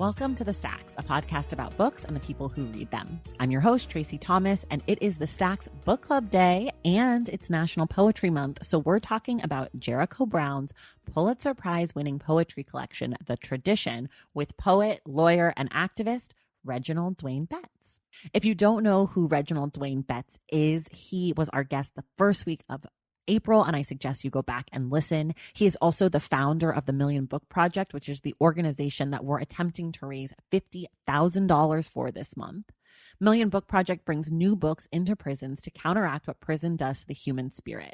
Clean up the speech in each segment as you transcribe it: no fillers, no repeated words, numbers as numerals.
Welcome to The Stacks, a podcast about books and the people who read them. I'm your host, Tracy Thomas, and it is the Stacks Book Club Day, and it's National Poetry Month, so we're talking about Jericho Brown's Pulitzer Prize-winning poetry collection, The Tradition, with poet, lawyer, and activist Reginald Dwayne Betts. If you don't know who Reginald Dwayne Betts is, he was our guest the first week of April, and I suggest you go back and listen. He is also the founder of the Million Book Project, which is the organization that we're attempting to raise $50,000 for this month. Million Book Project brings new books into prisons to counteract what prison does to the human spirit.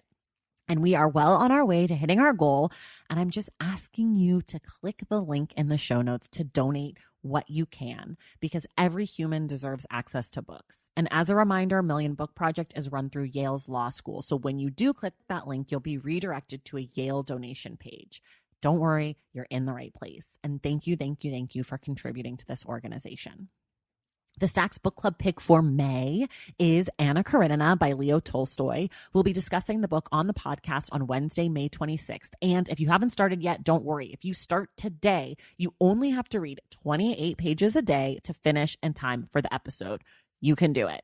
And we are well on our way to hitting our goal. And I'm just asking you to click the link in the show notes to donate what you can, because every human deserves access to books. And as a reminder, Million Book Project is run through Yale's law school. So when you do click that link, you'll be redirected to a Yale donation page. Don't worry, you're in the right place. And thank you for contributing to this organization. The Stacks Book Club pick for May is Anna Karenina by Leo Tolstoy. We'll be discussing the book on the podcast on Wednesday, May 26th. And if you haven't started yet, don't worry. If you start today, you only have to read 28 pages a day to finish in time for the episode. You can do it.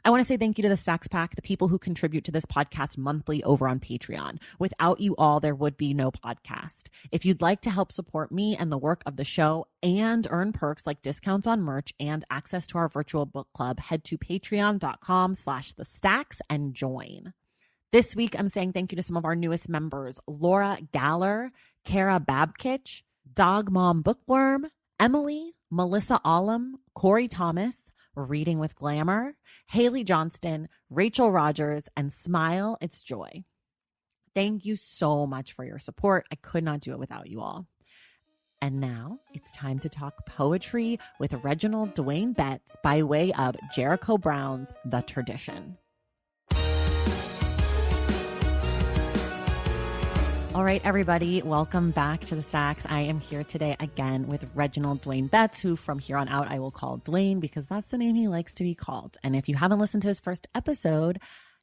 I want to say thank you to the Stacks Pack, the people who contribute to this podcast monthly over on Patreon. Without you all, there would be no podcast. If you'd like to help support me and the work of the show and earn perks like discounts on merch and access to our virtual book club, head to patreon.com/thestacks and join. This week, I'm saying thank you to some of our newest members: Laura Galler, Kara Babkich, Dog Mom Bookworm, Emily, Melissa Olam, Corey Thomas, Reading with Glamour, Haley Johnston, Rachel Rogers, and Smile, It's Joy. Thank you so much for your support. I could not do it without you all. And now it's time to talk poetry with Reginald Dwayne Betts by way of Jericho Brown's The Tradition. All right, everybody, welcome back to the Stacks. I am here today again with Reginald Dwayne Betts, who from here on out I will call Dwayne because that's the name he likes to be called. And if you haven't listened to his first episode,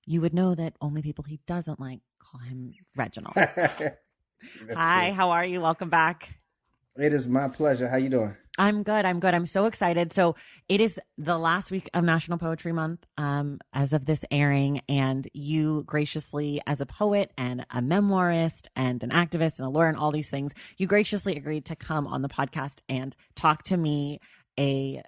you would know that only people he doesn't like call him Reginald. Hi, how are you? Welcome back. It is my pleasure. How you doing? I'm good. I'm so excited. So it is the last week of National Poetry Month as of this airing. And you graciously, as a poet and a memoirist and an activist and a lawyer and all these things, you graciously agreed to come on the podcast and talk to me, a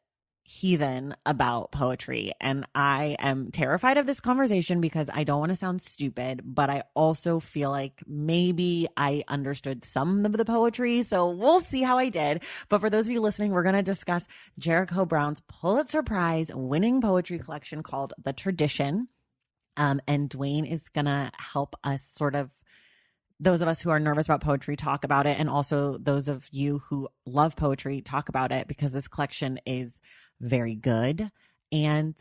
heathen, about poetry. And I am terrified of this conversation because I don't want to sound stupid, but I also feel like maybe I understood some of the poetry. So we'll see how I did. But for those of you listening, we're going to discuss Jericho Brown's Pulitzer Prize winning poetry collection called The Tradition. And Dwayne is going to help us sort of, those of us who are nervous about poetry, talk about it. And also those of you who love poetry, talk about it, because this collection is very good. And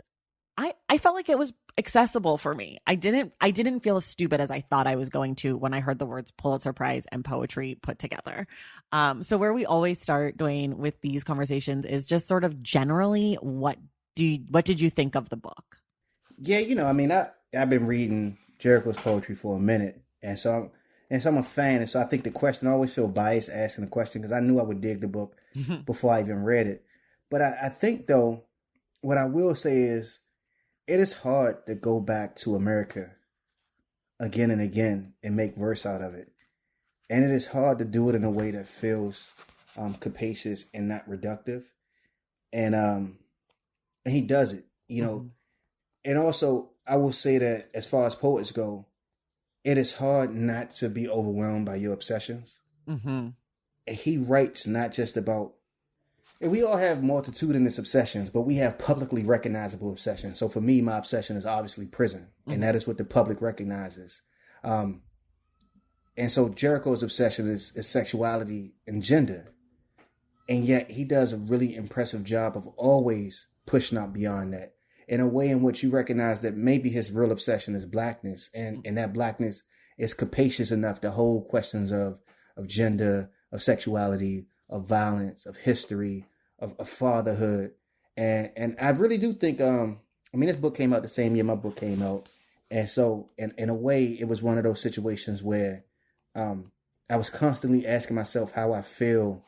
I felt like it was accessible for me. I didn't feel as stupid as I thought I was going to when I heard the words Pulitzer Prize and poetry put together. So where we always start, Dwayne, with these conversations is just sort of generally, what did you think of the book? Yeah, I've been reading Jericho's poetry for a minute. And so I'm a fan. And so I think the question, I always feel biased asking the question because I knew I would dig the book before I even read it. But I think, though, what I will say is it is hard to go back to America again and again and make verse out of it. And it is hard to do it in a way that feels capacious and not reductive. And he does it, And also, I will say that as far as poets go, it is hard not to be overwhelmed by your obsessions. Mm-hmm. And he writes not just about, and we all have multitudinous obsessions, but we have publicly recognizable obsessions. So for me, my obsession is obviously prison, and that is what the public recognizes. And so Jericho's obsession is sexuality and gender. And yet he does a really impressive job of always pushing out beyond that in a way in which you recognize that maybe his real obsession is blackness, and that blackness is capacious enough to hold questions of gender, of sexuality, of violence, of history, of fatherhood. And I really do think, this book came out the same year my book came out. And so in a way, it was one of those situations where I was constantly asking myself how I feel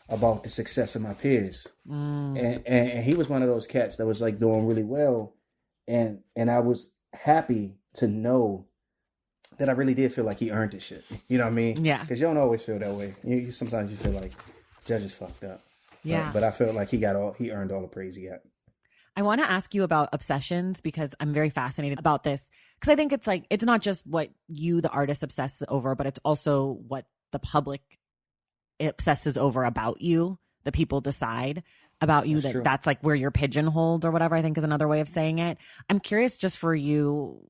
about the success of my peers. And he was one of those cats that was like doing really well. And I was happy to know that I really did feel like he earned his shit. You know what I mean? Yeah. Because you don't always feel that way. You sometimes you feel like Judge is fucked up. Yeah. But I felt like he earned all the praise he got. I want to ask you about obsessions because I'm very fascinated about this. Because I think it's like, it's not just what you, the artist, obsesses over, but it's also what the public obsesses over about you. The people decide about you. That's like where you're pigeonholed or whatever, I think is another way of saying it. I'm curious just for you,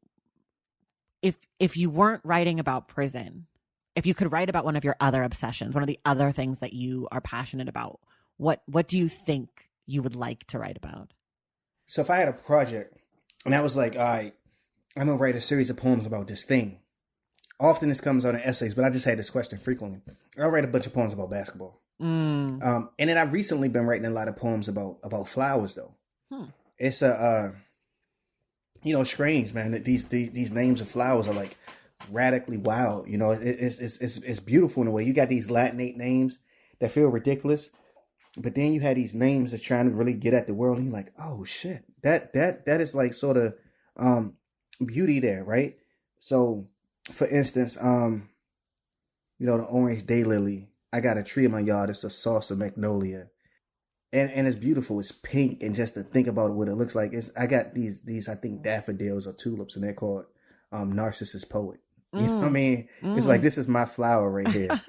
if you weren't writing about prison, if you could write about one of your other obsessions, one of the other things that you are passionate about, what do you think you would like to write about? So if I had a project and I was like, all right, I'm going to write a series of poems about this thing. Often this comes out in essays, but I just had this question frequently. I'll write a bunch of poems about basketball. And then I've recently been writing a lot of poems about flowers, though. It's strange, man, that these names of flowers are like radically wild. You know, it's beautiful in a way. You got these Latinate names that feel ridiculous, but then you had these names that trying to really get at the world, and you're like, oh shit, that is like sort of beauty there, right? So, for instance, the orange daylily. I got a tree in my yard. It's a salsa magnolia. And it's beautiful. It's pink. And just to think about what it looks like, I got these I think, daffodils or tulips, and they're called Narcissus Poet. You know what I mean? It's like, this is my flower right here.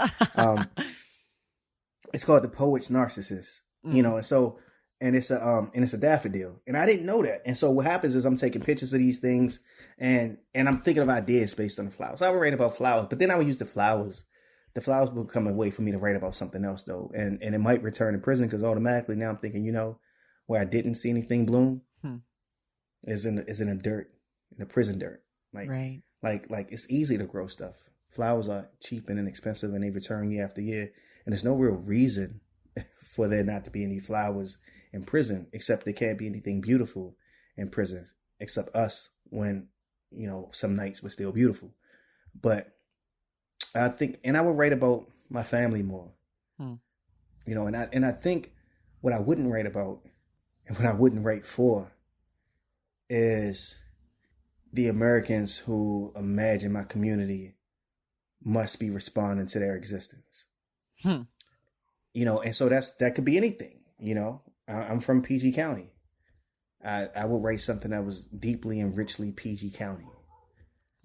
It's called the Poet's Narcissus. And it's a daffodil. And I didn't know that. And so what happens is I'm taking pictures of these things and I'm thinking of ideas based on the flowers. I would write about flowers, but then I would use the flowers. The flowers will become a way for me to write about something else, though. And it might return to prison because automatically now I'm thinking, where I didn't see anything bloom is in the dirt, in the prison dirt. Right. Like it's easy to grow stuff. Flowers are cheap and inexpensive and they return year after year. And there's no real reason for there not to be any flowers in prison, except there can't be anything beautiful in prison, except us when, some nights were still beautiful. But I think, and I would write about my family more, and I think what I wouldn't write about and what I wouldn't write for is the Americans who imagine my community must be responding to their existence. And so that could be anything, I'm from PG County. I would write something that was deeply and richly PG County.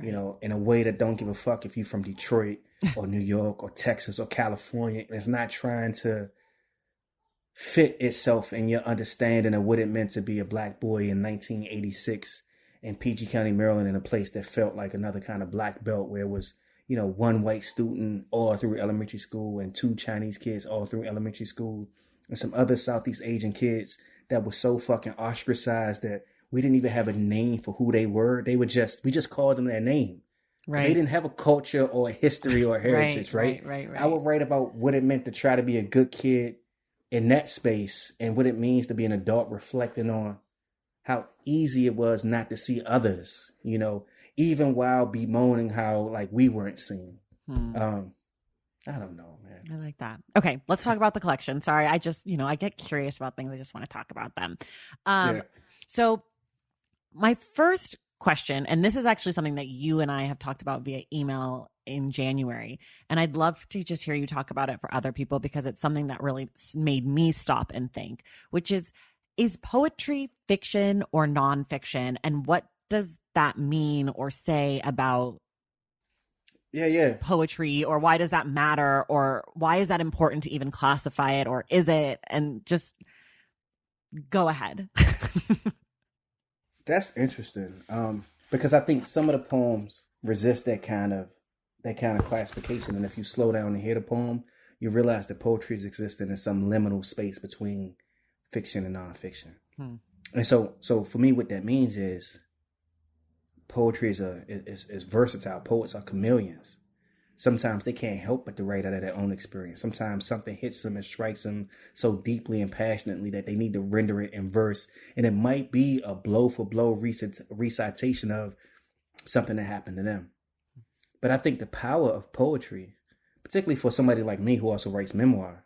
In a way that don't give a fuck if you're from Detroit or New York or Texas or California. And it's not trying to fit itself in your understanding of what it meant to be a black boy in 1986 in PG County, Maryland, in a place that felt like another kind of black belt where it was, one white student all through elementary school and two Chinese kids all through elementary school and some other Southeast Asian kids that were so fucking ostracized that we didn't even have a name for who they were. We just called them their name. Right. They didn't have a culture or a history or a heritage, right? Right. I would write about what it meant to try to be a good kid in that space and what it means to be an adult reflecting on how easy it was not to see others, even while bemoaning how like we weren't seen. I don't know, man. I like that. Okay, let's talk about the collection. Sorry, I just, I get curious about things. I just want to talk about them. So my first question, and this is actually something that you and I have talked about via email in January, and I'd love to just hear you talk about it for other people because it's something that really made me stop and think, which is poetry fiction or nonfiction? And what does that mean or say about poetry, or why does that matter, or why is that important to even classify it, or is it? And just go ahead. That's interesting, because I think some of the poems resist that kind of classification. And if you slow down and hear the poem, you realize that poetry is existing in some liminal space between fiction and nonfiction. And so for me, what that means is poetry is versatile. Poets are chameleons. Sometimes they can't help but to write out of their own experience. Sometimes something hits them and strikes them so deeply and passionately that they need to render it in verse. And it might be a blow for blow recitation of something that happened to them. But I think the power of poetry, particularly for somebody like me who also writes memoir,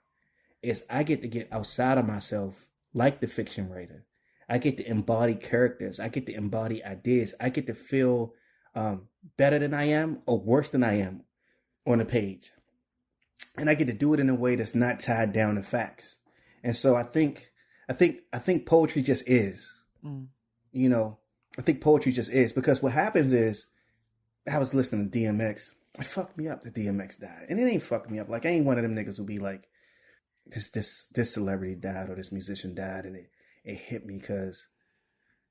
is I get to get outside of myself like the fiction writer. I get to embody characters. I get to embody ideas. I get to feel better than I am or worse than I am on the page. And I get to do it in a way that's not tied down to facts. And so I think poetry just is. You know, I think poetry just is, because what happens is, I was listening to DMX. It fucked me up that DMX died. And it ain't fucked me up. Like, I ain't one of them niggas who be like, this celebrity died or this musician died, and it hit me because,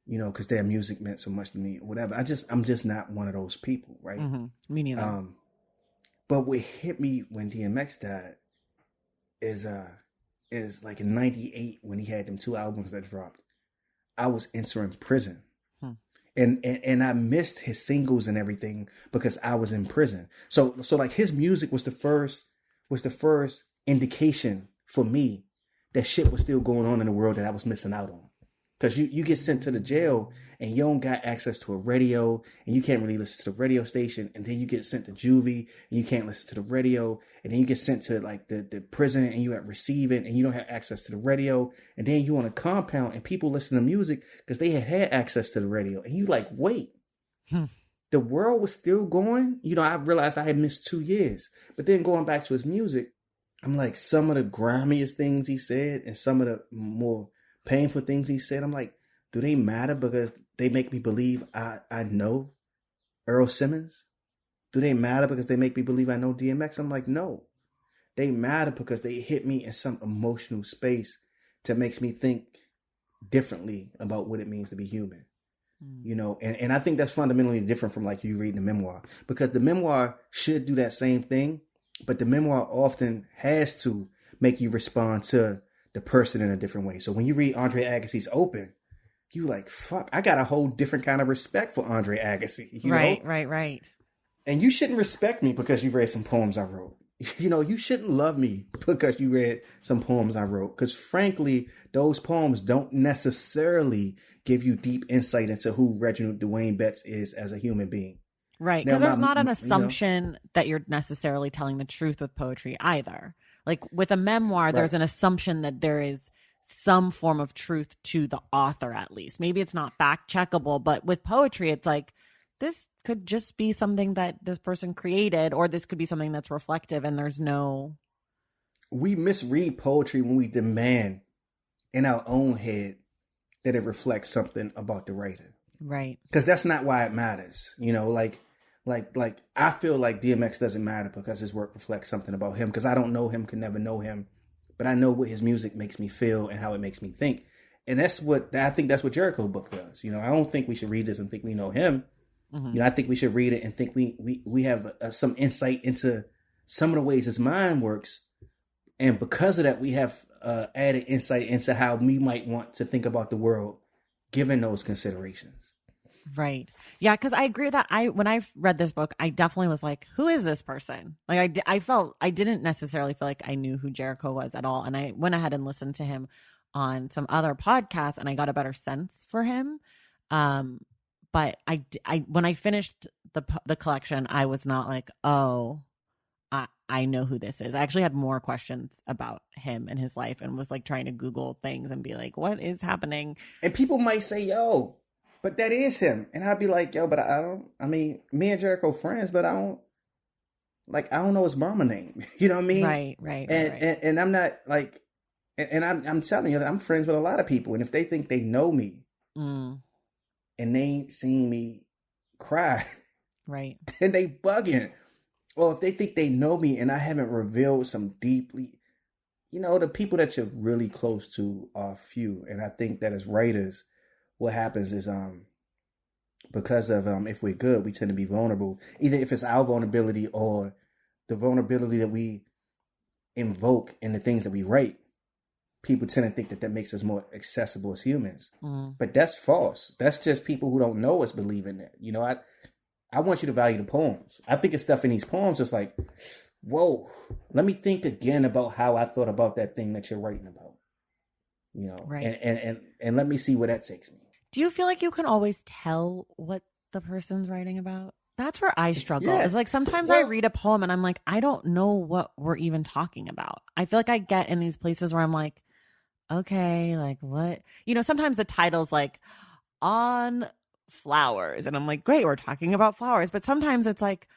you know, because their music meant so much to me or whatever. I'm just not one of those people, right? Me neither. But what hit me when DMX died is like in '98 when he had them 2 albums that dropped. I was entering prison. And I missed his singles and everything because I was in prison. So like his music was the first indication for me that shit was still going on in the world that I was missing out on. Because you get sent to the jail and you don't got access to a radio and you can't really listen to the radio station. And then you get sent to juvie and you can't listen to the radio. And then you get sent to like the prison and you at receiving and you don't have access to the radio. And then you on a compound and people listen to music because they had access to the radio. And you like, wait, the world was still going? You know, I realized I had missed 2 years. But then going back to his music, I'm like, some of the grimiest things he said and some of the more painful things he said, I'm like, do they matter because they make me believe I know Earl Simmons? Do they matter because they make me believe I know DMX? I'm like, no. They matter because they hit me in some emotional space that makes me think differently about what it means to be human. You know, and I think that's fundamentally different from like you reading a memoir, because the memoir should do that same thing, but the memoir often has to make you respond to the person in a different way. So when you read Andre Agassi's Open, you like, fuck, I got a whole different kind of respect for Andre Agassi. You know? Right. And you shouldn't respect me because you read some poems I wrote. You know, you shouldn't love me because you read some poems I wrote. Because frankly, those poems don't necessarily give you deep insight into who Reginald Dwayne Betts is as a human being. Right. Because there's not an assumption that you're necessarily telling the truth with poetry either. Like with a memoir, there's an assumption that there is some form of truth to the author, at least. Maybe it's not fact checkable, but with poetry, it's like, this could just be something that this person created, or this could be something that's reflective, and there's no... We misread poetry when we demand in our own head that it reflects something about the writer. Right. Because that's not why it matters. You know, like I feel like DMX doesn't matter because his work reflects something about him, because I don't know him, can never know him, but I know what his music makes me feel and how it makes me think. And I think that's what Jericho book does. You know, I don't think we should read this and think we know him. You know, I think we should read it and think we have some insight into some of the ways his mind works. And because of that, we have added insight into how we might want to think about the world, given those considerations. Right. Yeah, because I agree with that. When I read this book, I definitely was like, who is this person? Like I didn't necessarily feel like I knew who Jericho was at all. And I went ahead and listened to him on some other podcasts and I got a better sense for him. But I when I finished the collection, I was not like, oh, I know who this is. I actually had more questions about him and his life and was like trying to Google things and be like, what is happening? And people might say, yo, but that is him. And I'd be like, yo, but I mean, me and Jericho friends, but I don't know his mama name. You know what I mean? Right. And I'm not like, and I'm telling you, I'm friends with a lot of people. And if they think they know me and they ain't seen me cry, right, then they bugging. Or if they think they know me and I haven't revealed some deeply, you know, the people that you're really close to are few. And I think that as writers, what happens is because of if we're good, we tend to be vulnerable, either if it's our vulnerability or the vulnerability that we invoke in the things that we write. People tend to think that makes us more accessible as humans, but that's false. That's just people who don't know us believe in that. You know, I want you to value the poems. I think it's stuff in these poems that's like, whoa, let me think again about how I thought about that thing that you're writing about. You know, right. And let me see where that takes me. Do you feel like you can always tell what the person's writing about? That's where I struggle. Yeah. It's like sometimes I read a poem and I'm like, I don't know what we're even talking about. I feel like I get in these places where I'm like, okay, like what? Sometimes the title's like on flowers. And I'm like, great, we're talking about flowers. But sometimes it's like,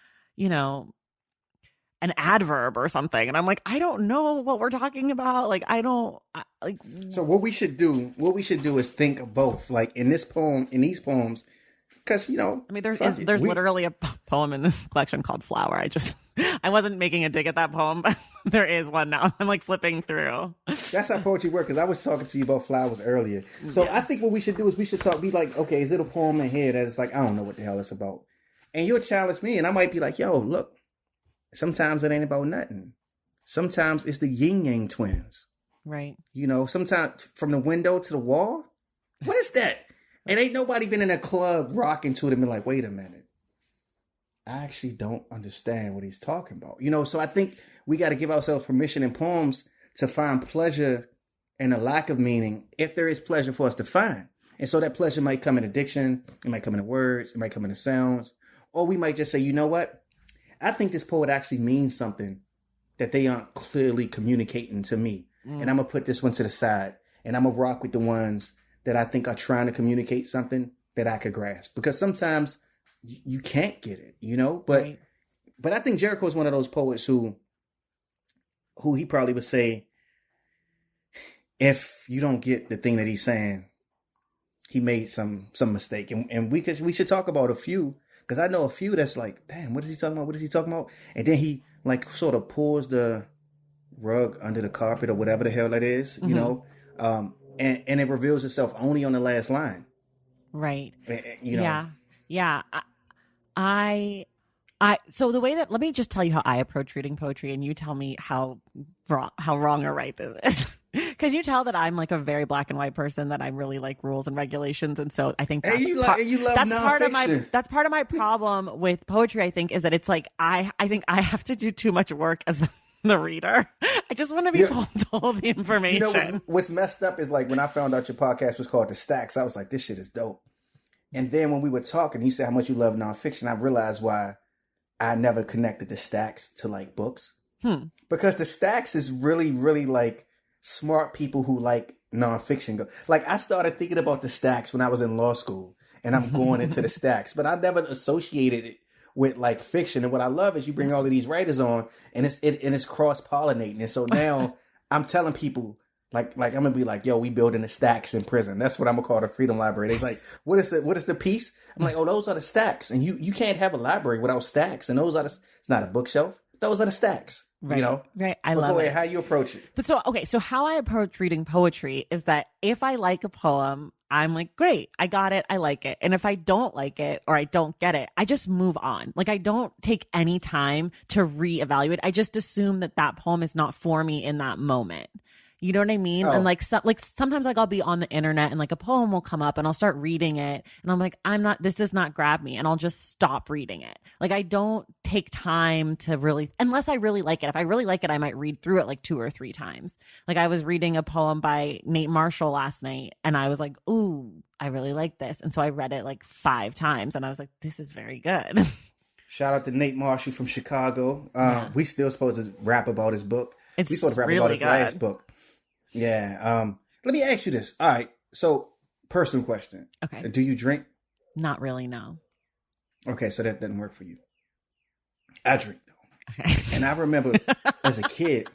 an adverb or something. And I'm like, I don't know what we're talking about. Like, like. So what we should do is think of both. Like in these poems, because I mean, there's literally a poem in this collection called Flower. I wasn't making a dig at that poem, but there is one now. I'm like flipping through. That's how poetry works. Because I was talking to you about flowers earlier. So yeah. I think what we should do is be like, okay, is it a poem in here that's like, I don't know what the hell it's about, and you'll challenge me, and I might be like, yo, look, sometimes it ain't about nothing. Sometimes it's the yin yang twins, right? Sometimes from the window to the wall. What is that? And ain't nobody been in a club rocking to it and been like, wait a minute. I actually don't understand what he's talking about. So I think we got to give ourselves permission in poems to find pleasure in a lack of meaning, if there is pleasure for us to find. And so that pleasure might come in addiction. It might come in the words. It might come in the sounds. Or we might just say, you know what? I think this poet actually means something that they aren't clearly communicating to me. And I'm going to put this one to the side. And I'm going to rock with the ones that I think are trying to communicate something that I could grasp. Because sometimes you can't get it, But right. But I think Jericho is one of those poets who he probably would say, if you don't get the thing that he's saying, he made some mistake. And we should talk about a few, because I know a few that's like, damn, what is he talking about? What is he talking about? And then he like sort of pulls the rug under the carpet or whatever the hell that is, and it reveals itself only on the last line. Right. Yeah. So the way that, let me just tell you how I approach reading poetry, and you tell me how wrong or right this is. Because you tell that I'm like a very black and white person, that I really like rules and regulations. And so I think that's, that's part of my problem with poetry, I think, is that it's like, I think I have to do too much work as the reader. I just want to be told the information. What's messed up is like when I found out your podcast was called The Stacks, I was like, this shit is dope. And then when we were talking, you said how much you love nonfiction. I realized why I never connected the stacks to like books. Because the stacks is really, really like smart people who like nonfiction. Like I started thinking about the stacks when I was in law school, and I'm going into the stacks, but I never associated it with like fiction. And what I love is you bring all of these writers on, and it's cross pollinating. And so now I'm telling people like I'm gonna be like, yo, we building the stacks in prison. That's what I'm gonna call the Freedom Library. They're like, what is the piece? I'm like, oh, those are the stacks. And you can't have a library without stacks. And those are it's not a bookshelf. Those are the stacks. Right. Right. I love it. How you approach it. But so how I approach reading poetry is that if I like a poem, I'm like, great, I got it, I like it. And if I don't like it or I don't get it, I just move on. Like I don't take any time to reevaluate. I just assume that poem is not for me in that moment. You know what I mean? Oh. And like sometimes like I'll be on the internet and like a poem will come up and I'll start reading it and I'm like, this does not grab me, and I'll just stop reading it. Like I don't take time to really, unless I really like it. If I really like it, I might read through it like 2 or 3 times. Like I was reading a poem by Nate Marshall last night and I was like, ooh, I really like this. And so I read it like 5 times and I was like, this is very good. Shout out to Nate Marshall from Chicago. We still supposed to rap about his book. We supposed to rap about his last book. Yeah. Let me ask you this. All right. So, personal question. Okay. Do you drink? Not really, no. Okay, so that doesn't work for you. I drink though. Okay. And I remember as a kid,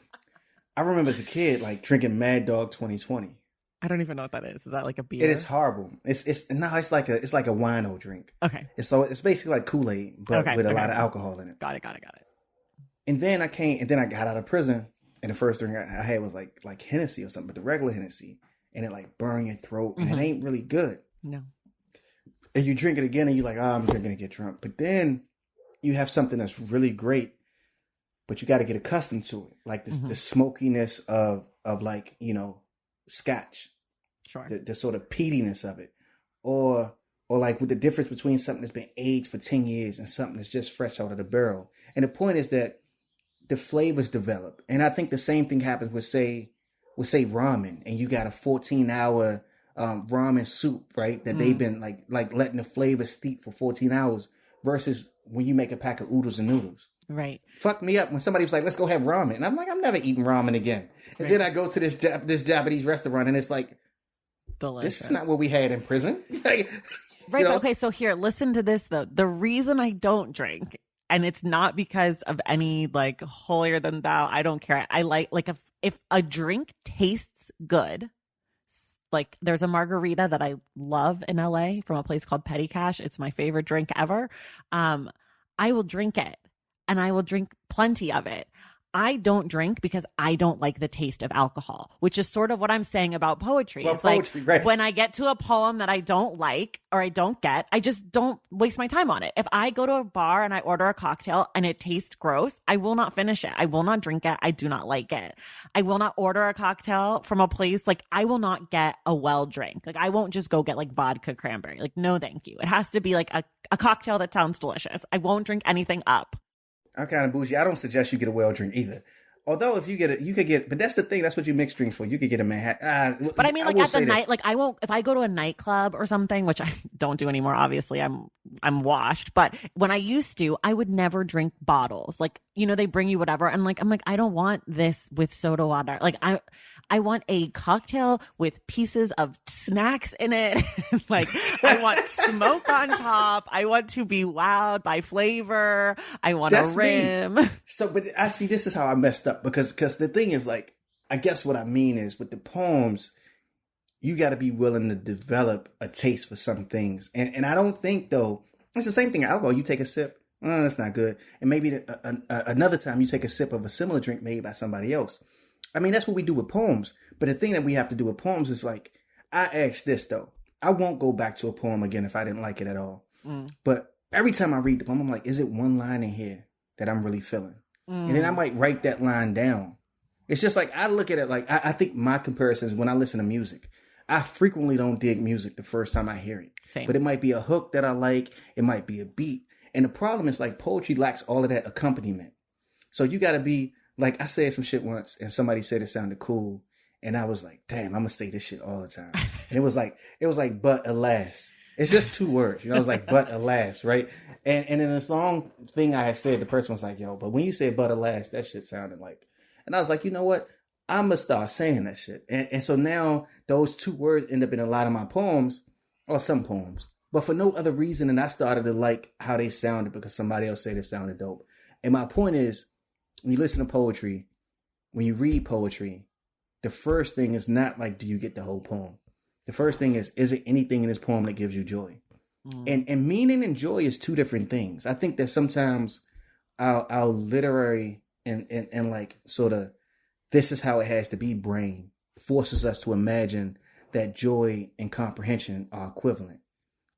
like drinking Mad Dog 2020. I don't even know what that is. Is that like a beer? It is horrible. It's like a wino drink. Okay. It's basically like Kool-Aid, but with a lot of alcohol in it. Got it. And then I got out of prison. And the first drink I had was like Hennessy or something, but the regular Hennessy. And it like burn your throat. And it ain't really good. No. And you drink it again and you're like, I'm drinking to get drunk. But then you have something that's really great, but you got to get accustomed to it. Like the smokiness of like, scotch. Sure. The sort of peatiness of it. Or like with the difference between something that's been aged for 10 years and something that's just fresh out of the barrel. And the point is that the flavors develop. And I think the same thing happens with say ramen, and you got a 14-hour ramen soup, right? That they've been like letting the flavor steep for 14 hours versus when you make a pack of oodles and noodles. Right. Fuck me up when somebody was like, let's go have ramen. And I'm like, I'm never eating ramen again. And then I go to this Japanese restaurant and it's like, delicious. This is not what we had in prison. Right. But okay. So here, listen to this though. The reason I don't drink, and it's not because of any like holier than thou, I don't care. I like if a drink tastes good, like there's a margarita that I love in LA from a place called Petty Cash. It's my favorite drink ever. I will drink it and I will drink plenty of it. I don't drink because I don't like the taste of alcohol, which is sort of what I'm saying about poetry. Well, it's poetry, like right. When I get to a poem that I don't like or I don't get, I just don't waste my time on it. If I go to a bar and I order a cocktail and it tastes gross, I will not finish it. I will not drink it. I do not like it. I will not order a cocktail from a place. Like I will not get a well drink. Like I won't just go get like vodka cranberry. Like no, thank you. It has to be like a cocktail that sounds delicious. I won't drink anything up. I'm kind of bougie. I don't suggest you get a well drink either. Although if you get it, you could get, but that's the thing. That's what you mix drinks for. You could get a Manhattan. But I mean, like at the night, like I won't, if I go to a nightclub or something, which I don't do anymore, obviously I'm washed. But when I used to, I would never drink bottles. Like, you know, they bring you whatever. And like, I'm like, I don't want this with soda water. Like I want a cocktail with pieces of snacks in it. Like I want smoke on top. I want to be wowed by flavor. I want a rim. Me. So, but I see this is how I messed up because the thing is like, I guess what I mean is with the poems, you got to be willing to develop a taste for some things. And I don't think though, it's the same thing. Alcohol, you take a sip. That's not good. And maybe another time you take a sip of a similar drink made by somebody else. I mean, that's what we do with poems. But the thing that we have to do with poems is like, I ask this though. I won't go back to a poem again if I didn't like it at all. But every time I read the poem, I'm like, is it one line in here that I'm really feeling? And then I might write that line down. It's just like, I look at it like, I think my comparison is when I listen to music. I frequently don't dig music the first time I hear it. Same. But it might be a hook that I like. It might be a beat. And the problem is like poetry lacks all of that accompaniment. So you got to be like, I said some shit once and somebody said it sounded cool. And I was like, damn, I'm going to say this shit all the time. And it was like, but alas. It's just 2 words. You know, it was like, but alas, right? And in this long thing I had said, the person was like, yo, but when you say but alas, that shit sounded like, and I was like, you know what? I'm going to start saying that shit. And so now those 2 words end up in a lot of my poems, or some poems, but for no other reason than I started to like how they sounded because somebody else said it sounded dope. And my point is, when you listen to poetry, when you read poetry, the first thing is not like, do you get the whole poem? The first thing is it anything in this poem that gives you joy? And meaning and joy is 2 different things. I think that sometimes our literary and like sort of this is how it has to be brain forces us to imagine that joy and comprehension are equivalent.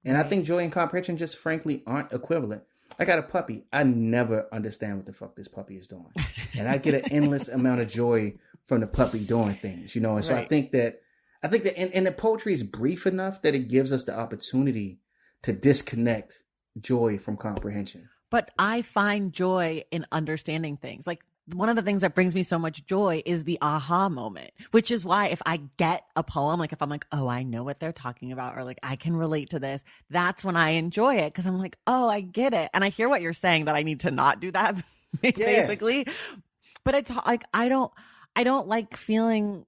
And I think joy and comprehension just frankly aren't equivalent. I got a puppy. I never understand what the fuck this puppy is doing. And I get an endless amount of joy from the puppy doing things, you know? And so I think that and the poetry is brief enough that it gives us the opportunity to disconnect joy from comprehension. But I find joy in understanding things. Like one of the things that brings me so much joy is the aha moment, which is why if I get a poem, like if I'm like, oh, I know what they're talking about, or like I can relate to this, that's when I enjoy it. Cause I'm like, oh, I get it. And I hear what you're saying that I need to not do that basically. But it's like, I don't like feeling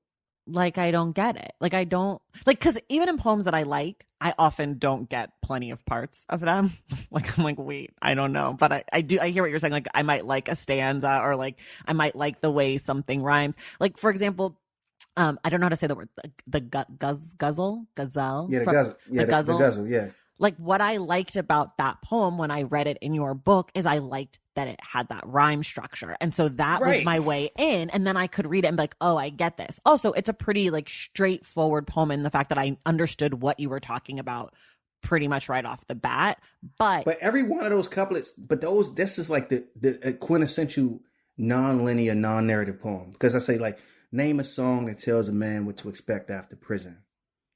like I don't get it. Like I don't like, cause even in poems that I like, I often don't get plenty of parts of them. Like I'm like, wait, I don't know. But I hear what you're saying. Like I might like a stanza or like I might like the way something rhymes. Like for example, I don't know how to say the word, the gazelle. Yeah, the guzzle. Yeah. Like what I liked about that poem when I read it in your book is I liked that it had that rhyme structure. And so that was my way in. And then I could read it and be like, oh, I get this. Also, it's a pretty like straightforward poem in the fact that I understood what you were talking about pretty much right off the bat. But every one of those couplets, this is like the quintessential non-linear, non-narrative poem. Because I say like, name a song that tells a man what to expect after prison.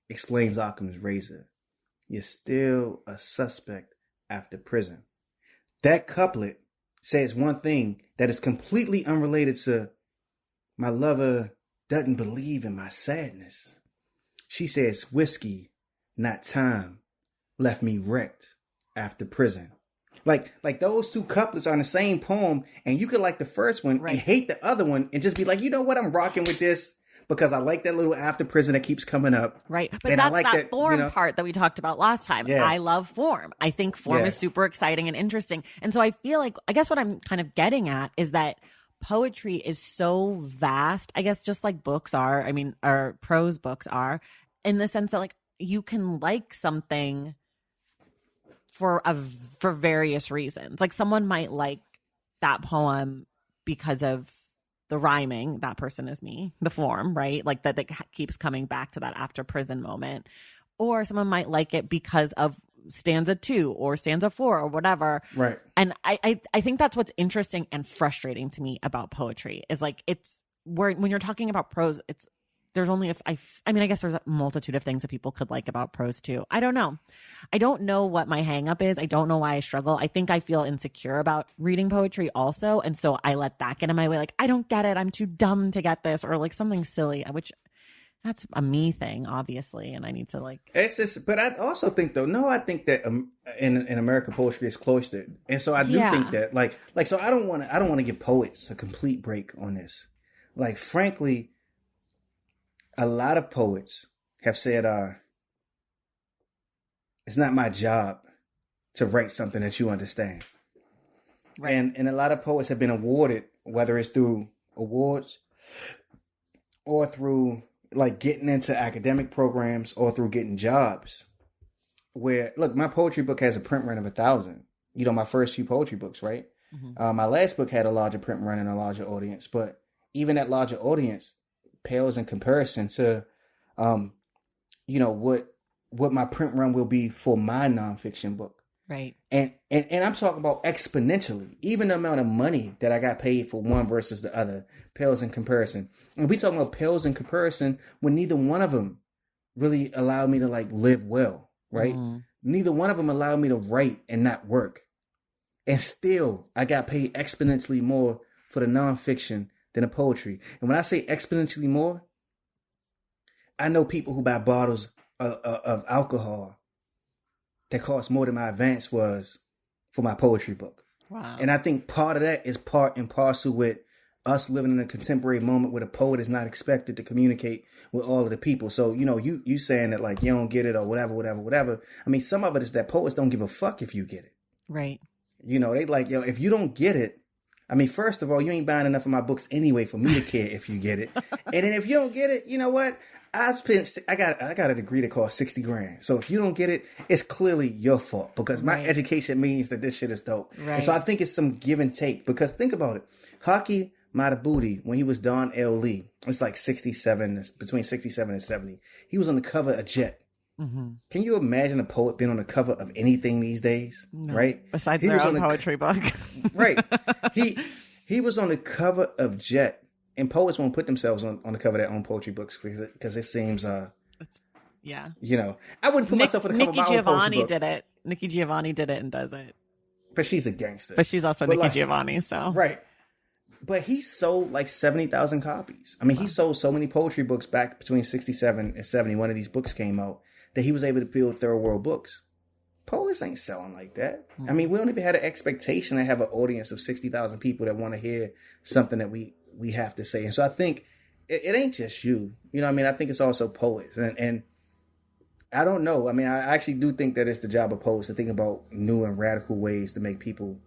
Explains Occam's razor. You're still a suspect after prison. That couplet says one thing that is completely unrelated to my lover doesn't believe in my sadness. She says whiskey, not time, left me wrecked after prison. Like those two couplets are in the same poem, and you could like the first one and hate the other one and just be like, you know what, I'm rocking with this because I like that little after prison that keeps coming up. Right. But and that's I like that form part that we talked about last time. Yeah. I love form. I think form is super exciting and interesting. And so I feel like, I guess what I'm kind of getting at is that poetry is so vast, I guess, just like books are, I mean, or prose books are, in the sense that like you can like something for various reasons. Like someone might like that poem because of the rhyming. That person is me, the form, right? Like that keeps coming back to that after prison moment. Or someone might like it because of stanza 2 or stanza 4 or whatever. Right. And I think that's what's interesting and frustrating to me about poetry is like when you're talking about prose, there's only I mean, I guess there's a multitude of things that people could like about prose too. I don't know. I don't know what my hang up is. I don't know why I struggle. I think I feel insecure about reading poetry also. And so I let that get in my way. Like, I don't get it. I'm too dumb to get this, or like something silly, which that's a me thing, obviously. And I need to like, it's just, but I also think I think that in American poetry is cloistered. And so I do think that like, so I don't want to give poets a complete break on this. Like, frankly, a lot of poets have said, it's not my job to write something that you understand. Right. And a lot of poets have been awarded, whether it's through awards or through like getting into academic programs or through getting jobs where, look, my poetry book has a print run of 1,000. You know, my first 2 poetry books, right? Mm-hmm. My last book had a larger print run and a larger audience, but even that larger audience pales in comparison to, you know, what my print run will be for my nonfiction book. Right. And I'm talking about exponentially. Even the amount of money that I got paid for one versus the other pales in comparison. And we talking about pales in comparison when neither one of them really allowed me to like live well, right? Mm. Neither one of them allowed me to write and not work. And still, I got paid exponentially more for the nonfiction than the poetry. And when I say exponentially more, I know people who buy bottles of alcohol that cost more than my advance was for my poetry book. Wow. And I think part of that is part and parcel with us living in a contemporary moment where the poet is not expected to communicate with all of the people. So, you know, you saying that like you don't get it or whatever. I mean, some of it is that poets don't give a fuck if you get it. Right. You know, they like, yo, if you don't get it, I mean, first of all, you ain't buying enough of my books anyway for me to care if you get it. And then if you don't get it, you know what? I got a degree that costs $60,000. So if you don't get it, it's clearly your fault because my education means that this shit is dope. Right. And so I think it's some give and take because think about it. Haki Madhubuti, when he was Don L. Lee, it's like between 67 and 70. He was on the cover of Jet. Mm-hmm. Can you imagine a poet being on the cover of anything these days? No. Right? Besides their own poetry book. Right. He was on the cover of Jet. And poets won't put themselves on the cover of their own poetry books because it seems, you know, I wouldn't put myself on the cover of my own poetry book. Nikki Giovanni did it and does it. But she's a gangster. But she's also Nikki Giovanni, so. Right. But he sold like 70,000 copies. I mean, he sold so many poetry books back between 67 and 70. One of these books came out that he was able to build third world books. Poets ain't selling like that. Mm-hmm. I mean, we don't even have an expectation to have an audience of 60,000 people that want to hear something that we have to say. And so I think it ain't just you. You know what I mean? I think it's also poets. And I don't know. I mean, I actually do think that it's the job of poets to think about new and radical ways to make people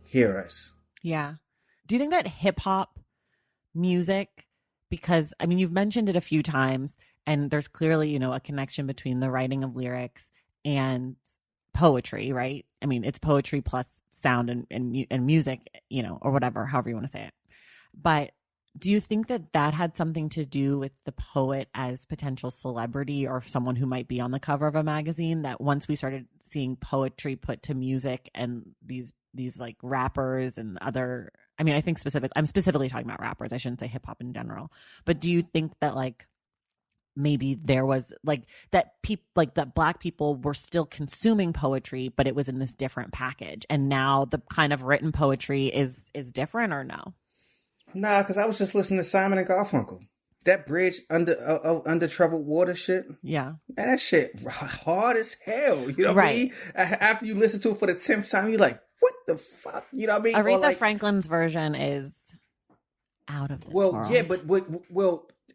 hear us. Yeah. Do you think that hip hop music, because, I mean, you've mentioned it a few times, and there's clearly, you know, a connection between the writing of lyrics and poetry, right? I mean, it's poetry plus sound and music, you know, or whatever, however you want to say it. But do you think that had something to do with the poet as potential celebrity or someone who might be on the cover of a magazine, that once we started seeing poetry put to music and these like rappers and other, I mean, I'm specifically talking about rappers. I shouldn't say hip hop in general. But do you think that like maybe there was like that Black people were still consuming poetry, but it was in this different package, and now the kind of written poetry is different, or no? Nah, because I was just listening to Simon and Garfunkel. that bridge under troubled water shit. Yeah. Man, that shit hard as hell. You know what I mean? After you listen to it for the 10th time, you're like, what the fuck? You know what I mean? Aretha like, Franklin's version is out of this world. Yeah, but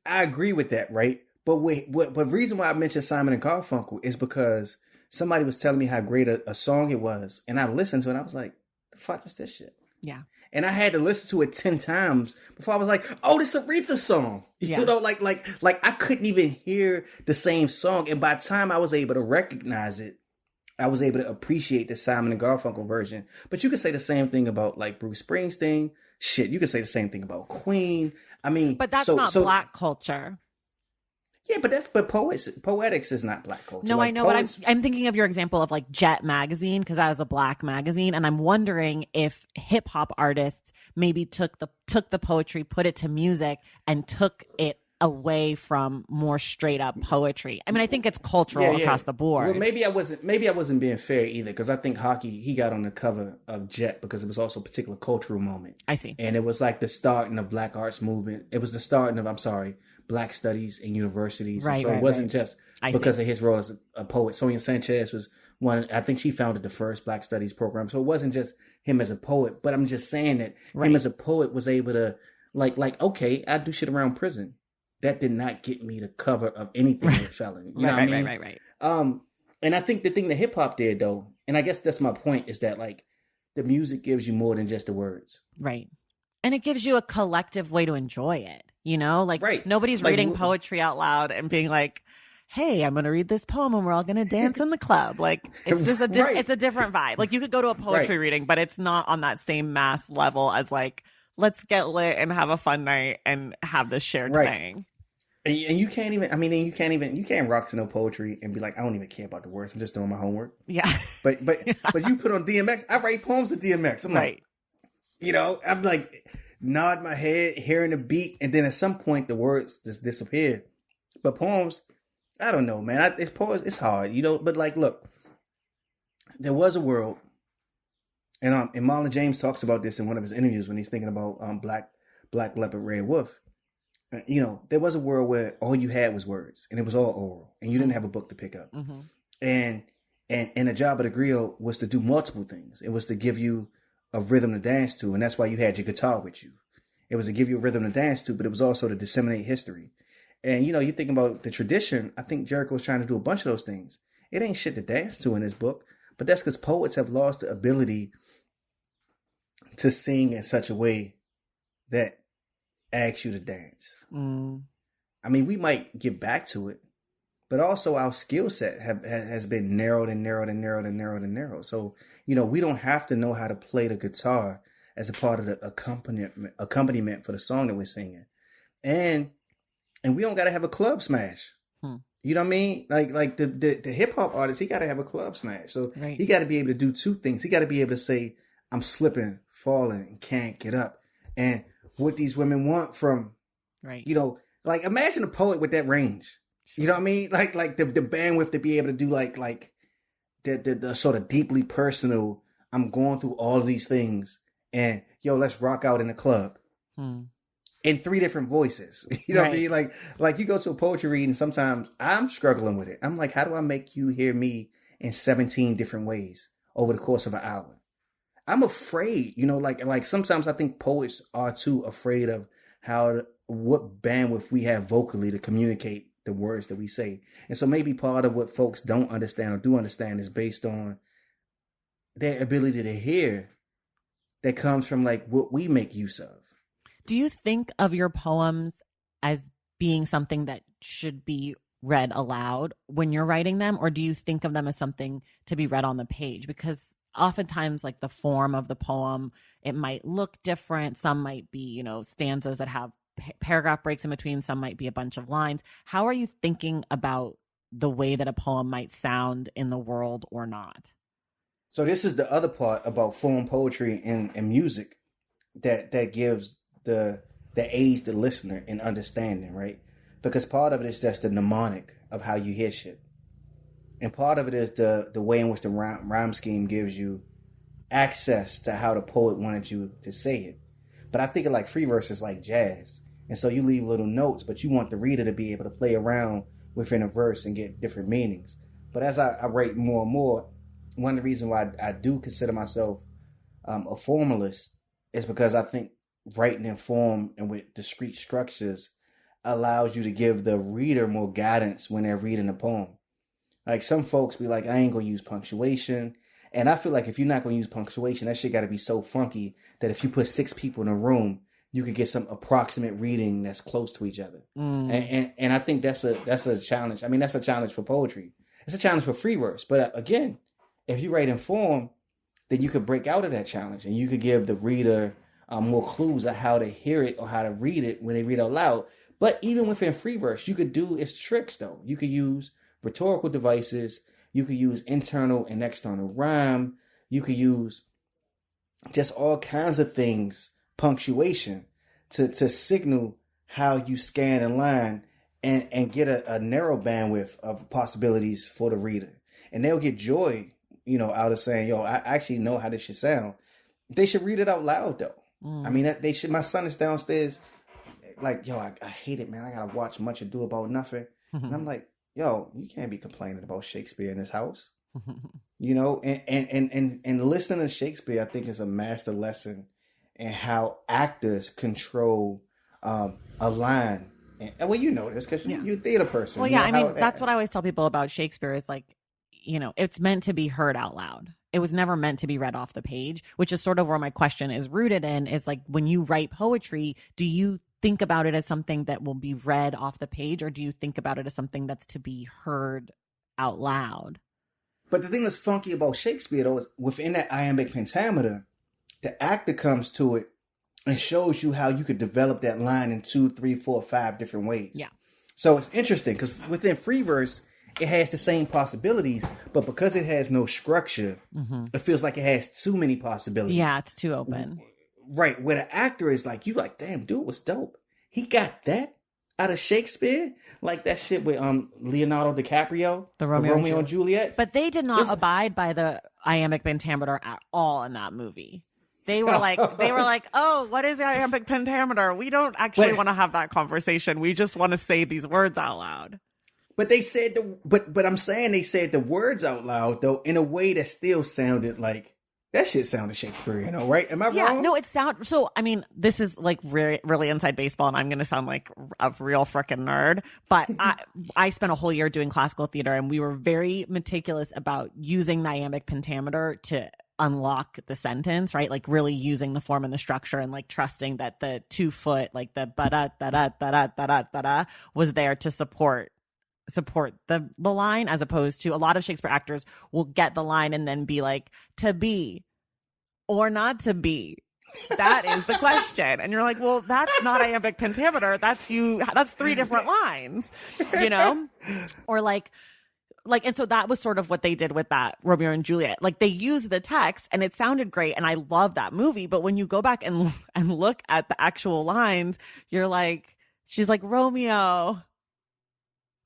I agree with that, right? But the reason why I mentioned Simon and Garfunkel is because somebody was telling me how great a song it was, and I listened to it, and I was like, the fuck is this shit? Yeah. And I had to listen to it 10 times before I was like, oh, this Aretha song. Yeah. You know, like I couldn't even hear the same song. And by the time I was able to recognize it, I was able to appreciate the Simon and Garfunkel version. But you could say the same thing about like Bruce Springsteen. Shit, you could say the same thing about Queen. I mean, but that's not Black culture. Yeah, but poetics is not Black culture. No, like, I know, but I'm thinking of your example of like Jet magazine, because that was a Black magazine, and I'm wondering if hip hop artists maybe took the poetry, put it to music, and took it away from more straight up poetry. I mean, I think it's cultural across the board. Well, maybe I wasn't being fair either, because I think Hockey, he got on the cover of Jet because it was also a particular cultural moment. I see. And it was like the starting of Black arts movement. It was the starting of, Black studies in universities. Right, so it wasn't just because of his role as a poet. Sonia Sanchez was one, I think she founded the first Black studies program. So it wasn't just him as a poet, but I'm just saying that him as a poet was able to okay, I do shit around prison. That did not get me the cover of anything with Felon. You know what I mean? Right. And I think the thing that hip hop did though, and I guess that's my point, is that like the music gives you more than just the words. Right. And it gives you a collective way to enjoy it. You know, like nobody's reading poetry out loud and being like, hey, I'm going to read this poem and we're all going to dance in the club. Like, it's just it's a different vibe. Like, you could go to a poetry reading, but it's not on that same mass level as like, let's get lit and have a fun night and have this shared thing. And you can't even, you can't rock to no poetry and be like, I don't even care about the words. I'm just doing my homework. Yeah. But you put on DMX, I write poems to DMX. I'm like, I'm like, nod my head, hearing the beat, and then at some point the words just disappear. But poems, I don't know, man. It's hard, you know. But like, look, there was a world, and Marlon James talks about this in one of his interviews when he's thinking about Black Leopard, Red Wolf. You know, there was a world where all you had was words, and it was all oral, and you didn't have a book to pick up. Mm-hmm. And the job of the griot was to do multiple things. It was to give you a rhythm to dance to, and that's why you had your guitar with you. It was to give you a rhythm to dance to, but it was also to disseminate history. And, you know, you think about the tradition, I think Jericho was trying to do a bunch of those things. It ain't shit to dance to in this book, but that's because poets have lost the ability to sing in such a way that asks you to dance. Mm. I mean, we might get back to it, but also our skill set has been narrowed and narrowed and narrowed and narrowed and narrowed. So, you know, we don't have to know how to play the guitar as a part of the accompaniment for the song that we're singing. And we don't got to have a club smash. You know what I mean? Like the hip hop artist, he got to have a club smash. So he got to be able to do two things. He got to be able to say, I'm slipping, falling, and can't get up. And what these women want from, you know, like imagine a poet with that range. You know what I mean? Like the bandwidth to be able to do like the sort of deeply personal, I'm going through all of these things and let's rock out in the club in three different voices. You know what I mean? Like you go to a poetry reading, sometimes I'm struggling with it. I'm like, how do I make you hear me in 17 different ways over the course of an hour? I'm afraid, you know, like sometimes I think poets are too afraid of what bandwidth we have vocally to communicate the words that we say. And so maybe part of what folks don't understand or do understand is based on their ability to hear that comes from like what we make use of. Do you think of your poems as being something that should be read aloud when you're writing them, or do you think of them as something to be read on the page? Because oftentimes, like, the form of the poem, it might look different. Some might be, you know, stanzas that have paragraph breaks in between. Some might be a bunch of lines. How are you thinking about the way that a poem might sound in the world or not? So this is the other part about form poetry and music that gives the aids the listener in understanding, right? Because part of it is just the mnemonic of how you hear shit. And part of it is the way in which the rhyme scheme gives you access to how the poet wanted you to say it. But I think of like free verses like jazz. And so you leave little notes, but you want the reader to be able to play around within a verse and get different meanings. But as I write more and more, one of the reasons why I do consider myself a formalist is because I think writing in form and with discrete structures allows you to give the reader more guidance when they're reading a poem. Like some folks be like, I ain't gonna use punctuation. And I feel like if you're not gonna use punctuation, that shit gotta be so funky that if you put 6 people in a room, you could get some approximate reading that's close to each other. And I think that's a challenge. I mean, that's a challenge for poetry. It's a challenge for free verse. But again, if you write in form, then you could break out of that challenge and you could give the reader more clues of how to hear it or how to read it when they read out loud. But even within free verse, you could do its tricks though. You could use rhetorical devices. You could use internal and external rhyme. You could use just all kinds of things, punctuation, to signal how you scan a line and get a narrow bandwidth of possibilities for the reader. And they'll get joy, out of saying, yo, I actually know how this should sound. They should read it out loud though. I mean, they should. My son is downstairs like, yo, I hate it, man. I gotta watch Much Ado About Nothing. And I'm like, yo, you can't be complaining about Shakespeare in this house. And listening to Shakespeare, I think, is a master lesson in how actors control a line. And well, you know this because you're a theater person. Well, yeah, I mean, that's what I always tell people about Shakespeare is like, it's meant to be heard out loud. It was never meant to be read off the page, which is sort of where my question is rooted in, is like, when you write poetry, do you think about it as something that will be read off the page, or do you think about it as something that's to be heard out loud? But the thing that's funky about Shakespeare, though, is within that iambic pentameter, the actor comes to it and shows you how you could develop that line in 2, 3, 4, 5 different ways. Yeah. So it's interesting because within free verse, it has the same possibilities, but because it has no structure, it feels like it has too many possibilities. Yeah, it's too open. Right. Where the actor is like, you like, damn, dude was dope. He got that out of Shakespeare, like that shit with Leonardo DiCaprio, the Romeo and Juliet. But they did not abide by the iambic pentameter at all in that movie. They were like, oh, what is the iambic pentameter? We don't actually want to have that conversation. We just want to say these words out loud. But they said but I'm saying they said the words out loud though in a way that still sounded like that shit sounded Shakespearean, right? Am I wrong? Yeah, no, it sounds so. I mean, this is like really inside baseball, and I'm going to sound like a real freaking nerd. But I spent a whole year doing classical theater, and we were very meticulous about using the iambic pentameter to unlock the sentence, right? Like really using the form and the structure, and like trusting that the 2 foot, like the ba-da, da-da, da-da, da-da, da-da, was there to support the line, as opposed to a lot of Shakespeare actors will get the line and then be like, to be or not to be. That is the question. And you're like, well, that's not iambic pentameter. That's 3 different lines, or like, and so that was sort of what they did with that Romeo and Juliet. Like they used the text and it sounded great. And I love that movie. But when you go back and look at the actual lines, you're like, she's like, Romeo,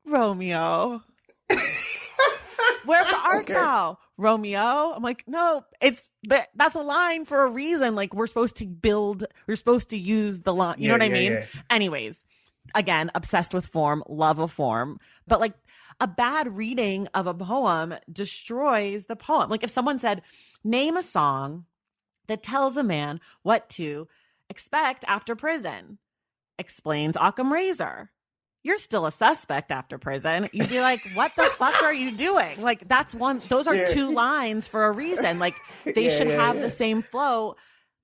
where art thou, Romeo? I'm like, no, that's a line for a reason. Like we're supposed to use the line. You know what I mean? Yeah. Anyways, again, obsessed with form, love of form, but like a bad reading of a poem destroys the poem. Like if someone said, name a song that tells a man what to expect after prison, explains Occam Razor. You're still a suspect after prison. You'd be like, what the fuck are you doing? Like, those are 2 lines for a reason. Like, they should have the same flow.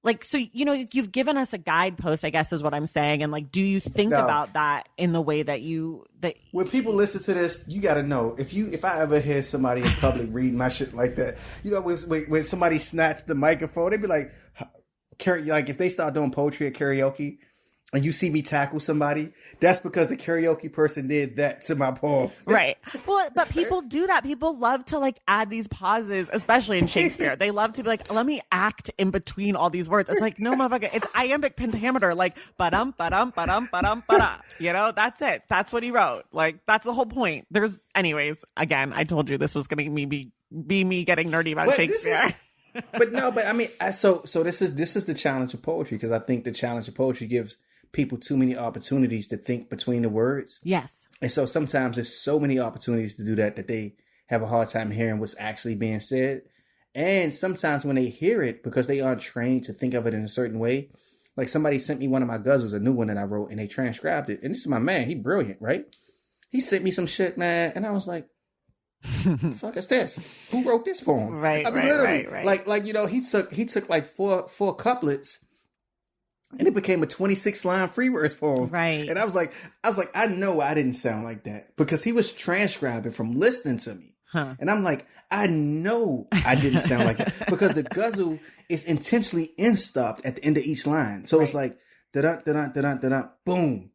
Like, so, you've given us a guidepost, I guess is what I'm saying. And like, do you think about that in the way that when people listen to this, you got to know, if I ever hear somebody in public read my shit like that, when somebody snatched the microphone, they'd be like if they start doing poetry at karaoke, and you see me tackle somebody, that's because the karaoke person did that to my poem. Right. Well, but people do that. People love to like add these pauses, especially in Shakespeare. They love to be like, let me act in between all these words. It's like, no, motherfucker, it's iambic pentameter. Like, ba-dum, ba-dum, ba-dum, ba-dum, ba-da. That's it. That's what he wrote. Like, that's the whole point. Anyways, again, I told you this was going to be me getting nerdy about Shakespeare. But I mean, so this is the challenge of poetry, because I think the challenge of poetry gives people too many opportunities to think between the words. Yes. And so sometimes there's so many opportunities to do that they have a hard time hearing what's actually being said. And sometimes when they hear it, because they aren't trained to think of it in a certain way, like somebody sent me one of my guzzles, a new one that I wrote, and they transcribed it. And this is my man. He brilliant, right? He sent me some shit, man. And I was like, the fuck is this? Who wrote this poem? Right, I mean, right. Like, you know, he took like four couplets, and it became a 26-line free verse poem. Right. And I was like, I know I didn't sound like that, because he was transcribing from listening to me. Huh. And I'm like, I know I didn't sound like that, because the guzzle is intentionally in-stopped at the end of each line. So it's like, da-dun, da-dun, da-dun, da-dun, boom.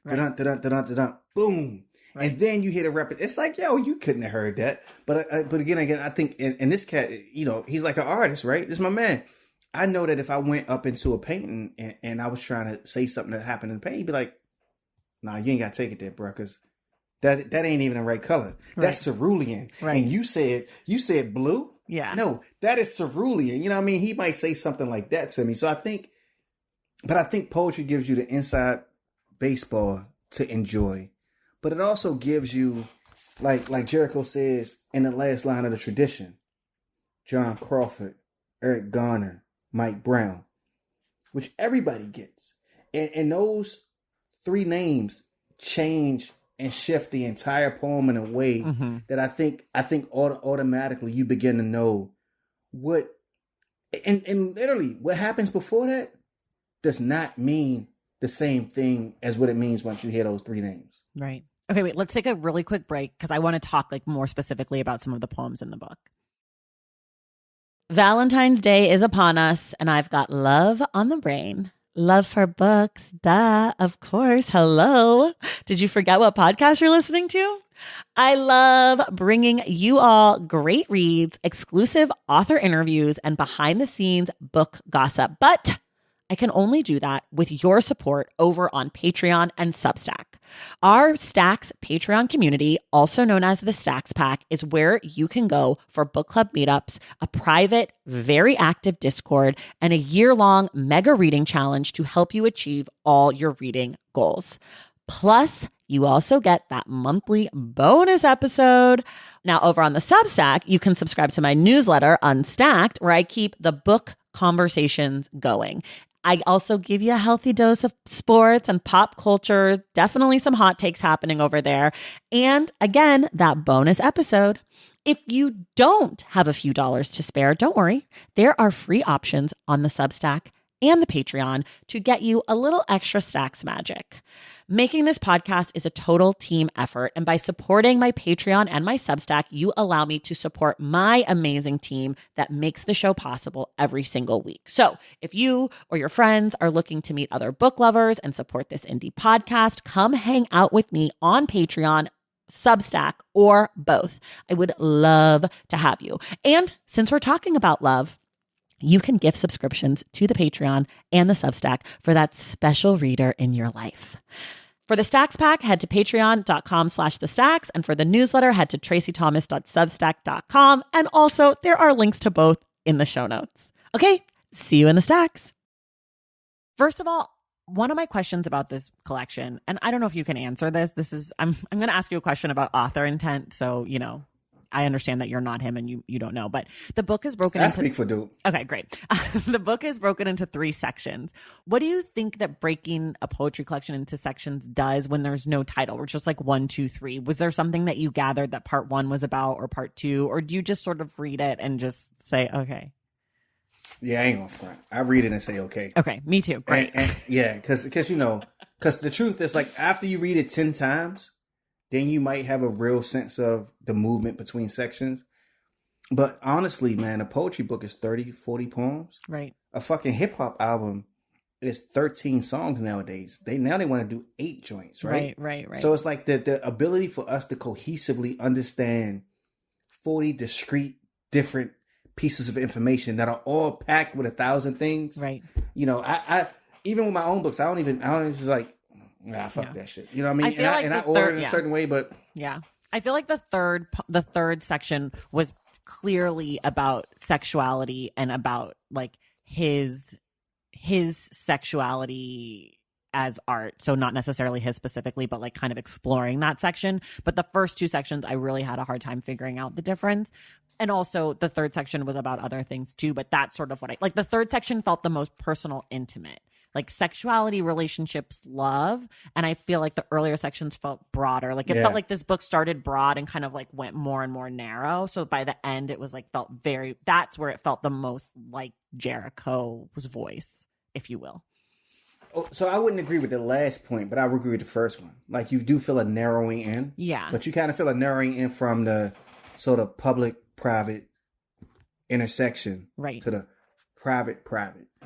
Da-dun, da-dun, da-dun, da-dun, boom. Right. And then you hear the rep. It's like, yo, you couldn't have heard that. But again, I think in this cat, you know, he's like an artist, right? This is my man. I know that if I went up into a painting and I was trying to say something that happened in the painting, he'd be like, nah, you ain't got to take it there, bro, because that ain't even the right color. Right. That's cerulean. Right. And you said blue? Yeah. No, that is cerulean. You know what I mean? He might say something like that to me. So I think poetry gives you the inside baseball to enjoy. But it also gives you, like Jericho says in the last line of the tradition, John Crawford, Eric Garner, Mike Brown, which everybody gets. And those three names change and shift the entire poem in a way that I think automatically you begin to know what, and literally what happens before that does not mean the same thing as what it means once you hear those three names. Right. Okay, wait, let's take a really quick break because I want to talk like more specifically about some of the poems in the book. Valentine's Day is upon us, and I've got love on the brain. Love for books, duh, of course. Hello. Did you forget what podcast you're listening to? I love bringing you all great reads, exclusive author interviews, and behind-the-scenes book gossip. But I can only do that with your support over on Patreon and Substack. Our Stacks Patreon community, also known as the Stacks Pack, is where you can go for book club meetups, a private, very active Discord, and a year-long mega reading challenge to help you achieve all your reading goals. Plus, you also get that monthly bonus episode. Now, over on the Substack, you can subscribe to my newsletter, Unstacked, where I keep the book conversations going. I also give you a healthy dose of sports and pop culture, definitely some hot takes happening over there. And again, that bonus episode. If you don't have a few dollars to spare, don't worry. There are free options on the Substack and the Patreon to get you a little extra Stacks magic. Making this podcast is a total team effort, and by supporting my Patreon and my Substack, you allow me to support my amazing team that makes the show possible every single week. So if you or your friends are looking to meet other book lovers and support this indie podcast, come hang out with me on Patreon, Substack, or both. I would love to have you. And since we're talking about love, you can gift subscriptions to the Patreon and the Substack for that special reader in your life. For the Stacks Pack, head to patreon.com/thestacks. And for the newsletter, head to tracythomas.substack.com. And also, there are links to both in the show notes. Okay, see you in the Stacks. First of all, one of my questions about this collection, and I don't know if you can answer this, I'm going to ask you a question about author intent. So, you know, I understand that you're not him and you don't know, but the book is broken into... I speak for Duke. Okay, great. The book is broken into 3 sections. What do you think that breaking a poetry collection into sections does when there's no title? We're just like 1, 2, 3. Was there something that you gathered that part 1 was about or part 2? Or do you just sort of read it and just say, okay? Yeah, I ain't gonna front. I read it and say, okay. Okay, me too. Great. And yeah, because the truth is, like, after you read it 10 times, then you might have a real sense of the movement between sections. But honestly, man, a poetry book is 30, 40 poems. Right. A fucking hip hop album is 13 songs nowadays. They want to do 8 joints, right? Right. So it's like the ability for us to cohesively understand 40 discrete, different pieces of information that are all packed with 1,000 things. Right. You know, I even with my own books, I don't just like, nah, fuck that shit. You know what I mean? I order it in a certain way, but yeah, I feel like the third section was clearly about sexuality and about like his sexuality as art. So not necessarily his specifically, but like kind of exploring that section. But the first two sections, I really had a hard time figuring out the difference. And also the third section was about other things too. But that's sort of what I like. The third section felt the most personal, intimate, like sexuality, relationships, love. And I feel like the earlier sections felt broader. Like it felt like this book started broad and kind of like went more and more narrow. So by the end, it was like that's where it felt the most like Jericho's voice, if you will. Oh, so I wouldn't agree with the last point, but I would agree with the first one. Like you do feel a narrowing in. Yeah. But you kind of feel a narrowing in from the sort of public-private intersection. Right. To the private.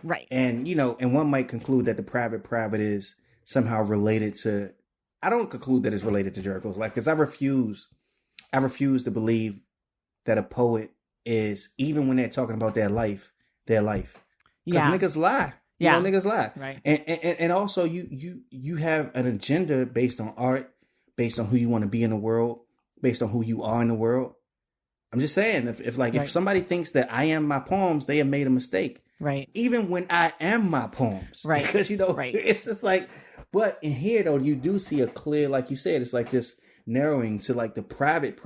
Right. And, and one might conclude that the private is somehow related to, I don't conclude that it's related to Jericho's life, because I refuse to believe that a poet is, even when they're talking about their life. Because niggas lie. Niggas lie. Right. And also you have an agenda based on art, based on who you want to be in the world, based on who you are in the world. I'm just saying, if somebody thinks that I am my poems, they have made a mistake. Right. Even when I am my poems. Right. Because, it's just like, but in here, though, you do see a clear, like you said, it's like this narrowing to like the private.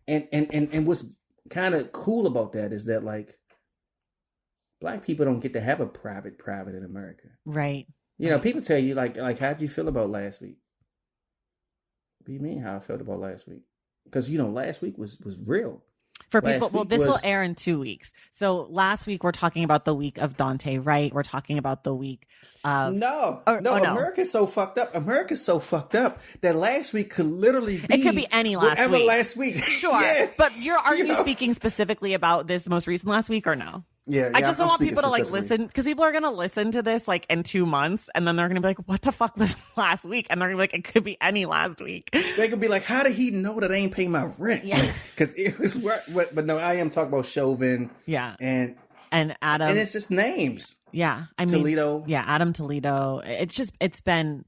And what's kind of cool about that is that like, Black people don't get to have a private in America. Right. People tell you like, how did you feel about last week? What do you mean how I felt about last week? Because, last week was real. For people, well, this will air in 2 weeks. So last week we're talking about the week of Dante Wright. We're talking about the week of no. America's so fucked up. America's so fucked up that last week could literally be. It could be any last whatever week. Last week. Sure, Yeah. But are you speaking specifically about this most recent last week or no? Yeah, I just don't want people to like listen, because people are going to listen to this like in 2 months and then they're going to be like, what the fuck was last week? And they're going to be like, it could be any last week. They could be like, how did he know that I ain't paying my rent? Yeah. Because it was but no, I am talking about Chauvin. Yeah. And Adam. And it's just names. Yeah. I mean, Toledo. Yeah. Adam Toledo. It's been.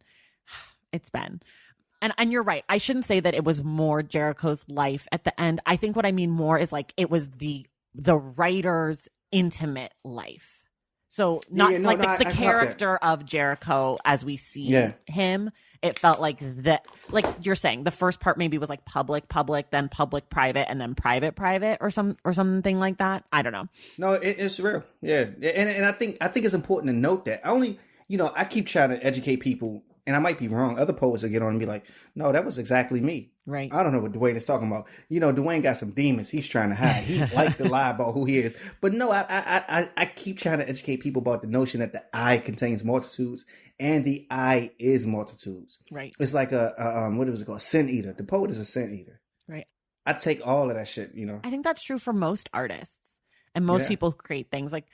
And you're right. I shouldn't say that it was more Jericho's life at the end. I think what I mean more is like, it was the writer's intimate life. So not the character of Jericho as we see him. It felt like that, like you're saying, the first part maybe was like public, then public, private, and then private, or something like that. I don't know. No, it's real. Yeah. And I think it's important to note that. I keep trying to educate people, and I might be wrong. Other poets will get on and be like, no, that was exactly me. Right. I don't know what Dwayne is talking about. Dwayne got some demons he's trying to hide. He likes to lie about who he is. But no, I keep trying to educate people about the notion that the I contains multitudes and the I is multitudes. Right. It's like what was it called? Sin eater. The poet is a sin eater. Right. I take all of that shit, I think that's true for most artists and most people who create things. Like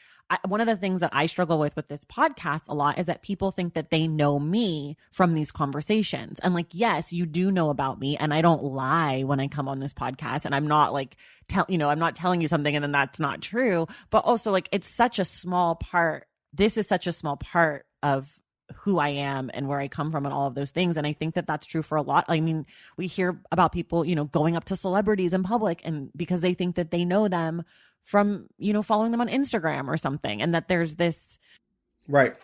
one of the things that I struggle with this podcast a lot is that people think that they know me from these conversations. And like, yes, you do know about me, and I don't lie when I come on this podcast, and I'm not like, I'm not telling you something and then that's not true. But also like, it's such a small part. This is such a small part of who I am and where I come from and all of those things. And I think that that's true for a lot. I mean, we hear about people, going up to celebrities in public and because they think that they know them from, following them on Instagram or something. And that there's this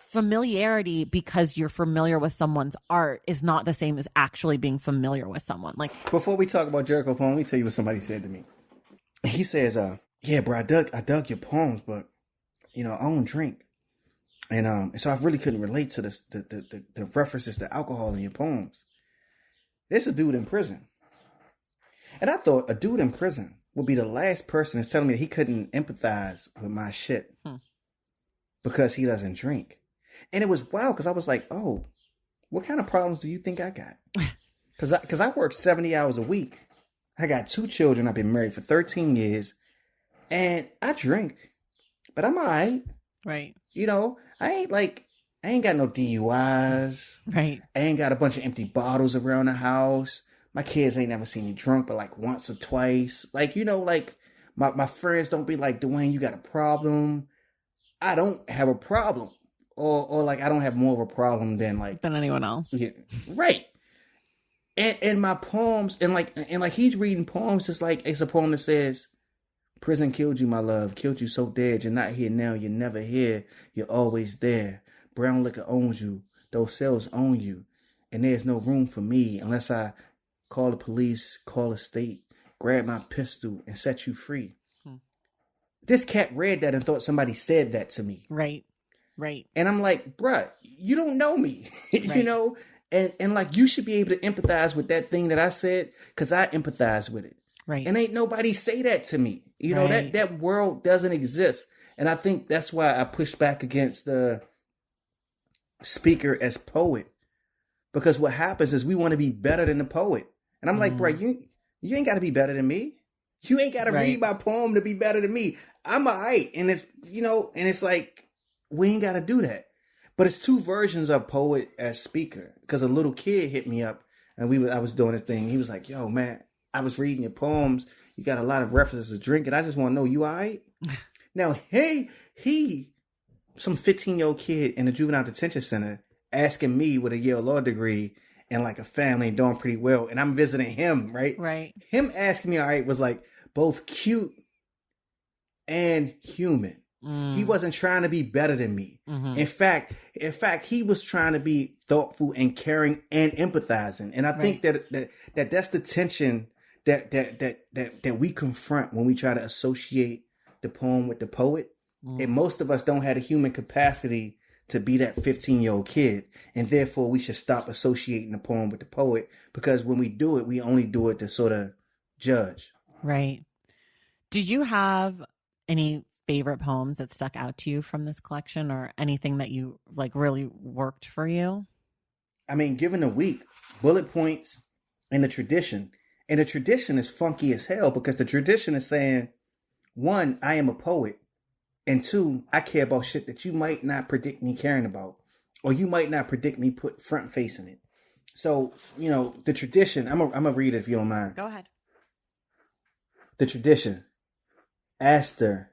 familiarity because you're familiar with someone's art is not the same as actually being familiar with someone. Like, before we talk about Jericho poem, let me tell you what somebody said to me. He says, yeah, bro, I dug your poems, but I don't drink. And so I really couldn't relate to the references to alcohol in your poems. There's a dude in prison. And I thought a dude in prison would be the last person that's telling me that he couldn't empathize with my shit because he doesn't drink. And it was wild because I was like, oh, what kind of problems do you think I got? Because I work 70 hours a week. I got 2 children. I've been married for 13 years. And I drink. But I'm all right. Right. I ain't got no DUIs. Right. I ain't got a bunch of empty bottles around the house. My kids ain't never seen me drunk, but like once or twice. Like, my friends don't be like, Dwayne, you got a problem. I don't have a problem. Or like, I don't have more of a problem than anyone else. Yeah, right. And my poems, and he's reading poems, it's a poem that says, prison killed you, my love, killed you so dead. You're not here now, you're never here, you're always there. Brown liquor owns you, those cells own you, and there's no room for me unless I call the police, call the state, grab my pistol, and set you free. This cat read that and thought somebody said that to me. Right. And I'm like, bruh, you don't know me, you know? And like, you should be able to empathize with that thing that I said, because I empathize with it. Right. And ain't nobody say that to me. You know, that world doesn't exist. And I think that's why I push back against the speaker as poet. Because what happens is we want to be better than the poet. And I'm like, bro, you ain't got to be better than me. You ain't got to read my poem to be better than me. I'm all right. And it's, you know, and it's like, we ain't got to do that. But it's two versions of poet as speaker. Because a little kid hit me up and I was doing a thing. He was like, yo, man, I was reading your poems. You got a lot of references to drinking. I just want to know, you all right? Now, he, some 15-year-old kid in a juvenile detention center asking me with a Yale law degree and like a family and doing pretty well. And I'm visiting him, right? Right. Him asking me, all right, was like both cute and human. He wasn't trying to be better than me. In fact, he was trying to be thoughtful and caring and empathizing. And I think that's the tension that we confront when we try to associate the poem with the poet. And most of us don't have the human capacity to be that 15-year-old kid. And therefore we should stop associating the poem with the poet, because when we do it, we only do it to sort of judge. Right. Do you have any favorite poems that stuck out to you from this collection, or anything that you like really worked for you? I mean, given the week, bullet points and the tradition. And the tradition is funky as hell, because the tradition is saying, one, I am a poet. And two, I care about shit that you might not predict me caring about, or you might not predict me put front face in it. So, you know, the tradition, I'm gonna read it if you don't mind. Go ahead. The tradition. Aster,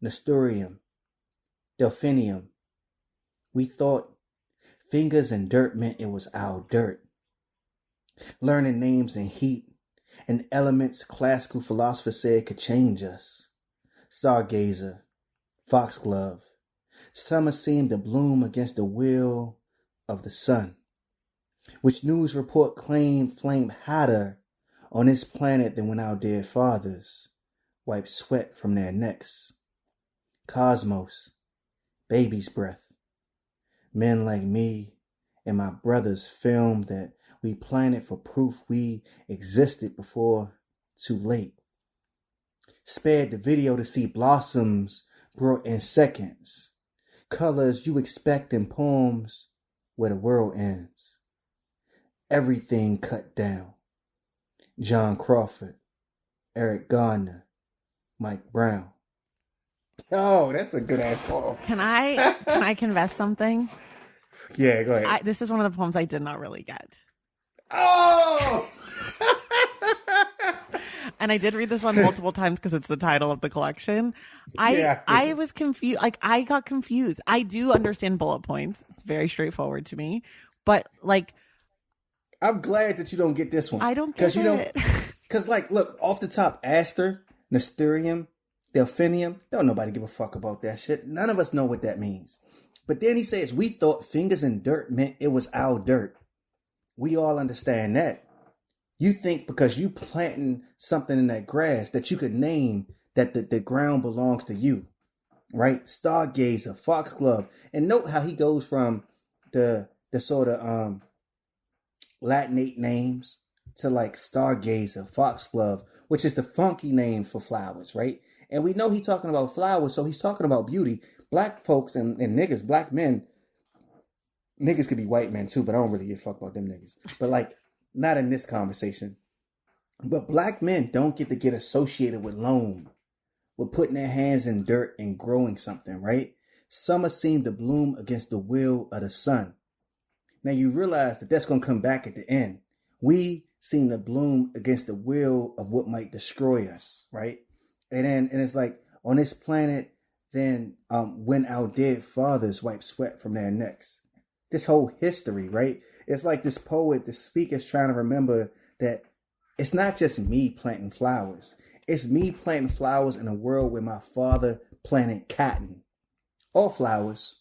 Nestorium, Delphinium. We thought fingers and dirt meant it was our dirt. Learning names and heat and elements classical philosophers said could change us. Stargazer, foxglove. Summer seemed to bloom against the will of the sun, which news report claimed flamed hotter on this planet than when our dead fathers wiped sweat from their necks. Cosmos, baby's breath. Men like me and my brothers filmed that we planted for proof we existed before too late. Spared the video to see blossoms brought in seconds. Colors you expect in poems where the world ends. Everything cut down. John Crawford, Eric Garner, Mike Brown. Oh, that's a good ass poem. Can I confess something? Yeah, go ahead. This is one of the poems I did not really get. Oh! And I did read this one multiple times because it's the title of the collection. I was confused. Like, I got confused. I do understand bullet points. It's very straightforward to me. But, like, I'm glad that you don't get this one. I don't get it. Because, like, look, off the top, Aster, Nestorium, Delphinium, don't nobody give a fuck about that shit. None of us know what that means. But then he says, we thought fingers and dirt meant it was our dirt. We all understand that. You think because you planting something in that grass that you could name that the ground belongs to you, right? Stargazer, foxglove. And note how he goes from the sort of Latinate names to like stargazer, foxglove, which is the funky name for flowers, right? And we know he's talking about flowers, so he's talking about beauty. Black folks and niggas, black men, niggas could be white men too, but I don't really give a fuck about them niggas. But like, not in this conversation. But black men don't get to get associated with loam, with putting their hands in dirt and growing something, right? Summer seemed to bloom against the will of the sun. Now you realize that that's going to come back at the end. We seem to bloom against the will of what might destroy us, right? And it's like, on this planet, then when our dead fathers wipe sweat from their necks. This whole history, right? It's like this poet, the speaker's trying to remember that it's not just me planting flowers. It's me planting flowers in a world where my father planted cotton. All flowers,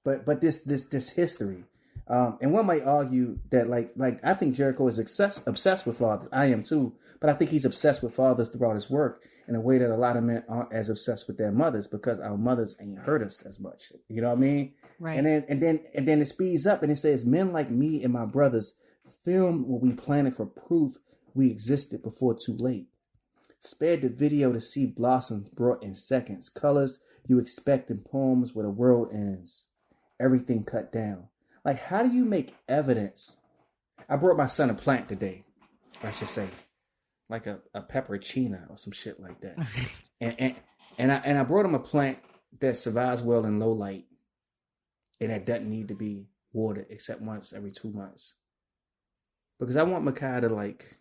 but this history. And one might argue that, like I think Jericho is obsessed with fathers. I am too, but I think he's obsessed with fathers throughout his work in a way that a lot of men aren't as obsessed with their mothers because our mothers ain't hurt us as much. You know what I mean? Right. And then it speeds up and it says, "Men like me and my brothers filmed what we planted for proof we existed before too late. Spared the video to see blossoms brought in seconds, colors you expect in poems where the world ends, everything cut down." Like, how do you make evidence? I brought my son a plant today, I should say, like a pepperoncina or some shit like that. and I brought him a plant that survives well in low light and that doesn't need to be watered except once every 2 months. Because I want Makai to like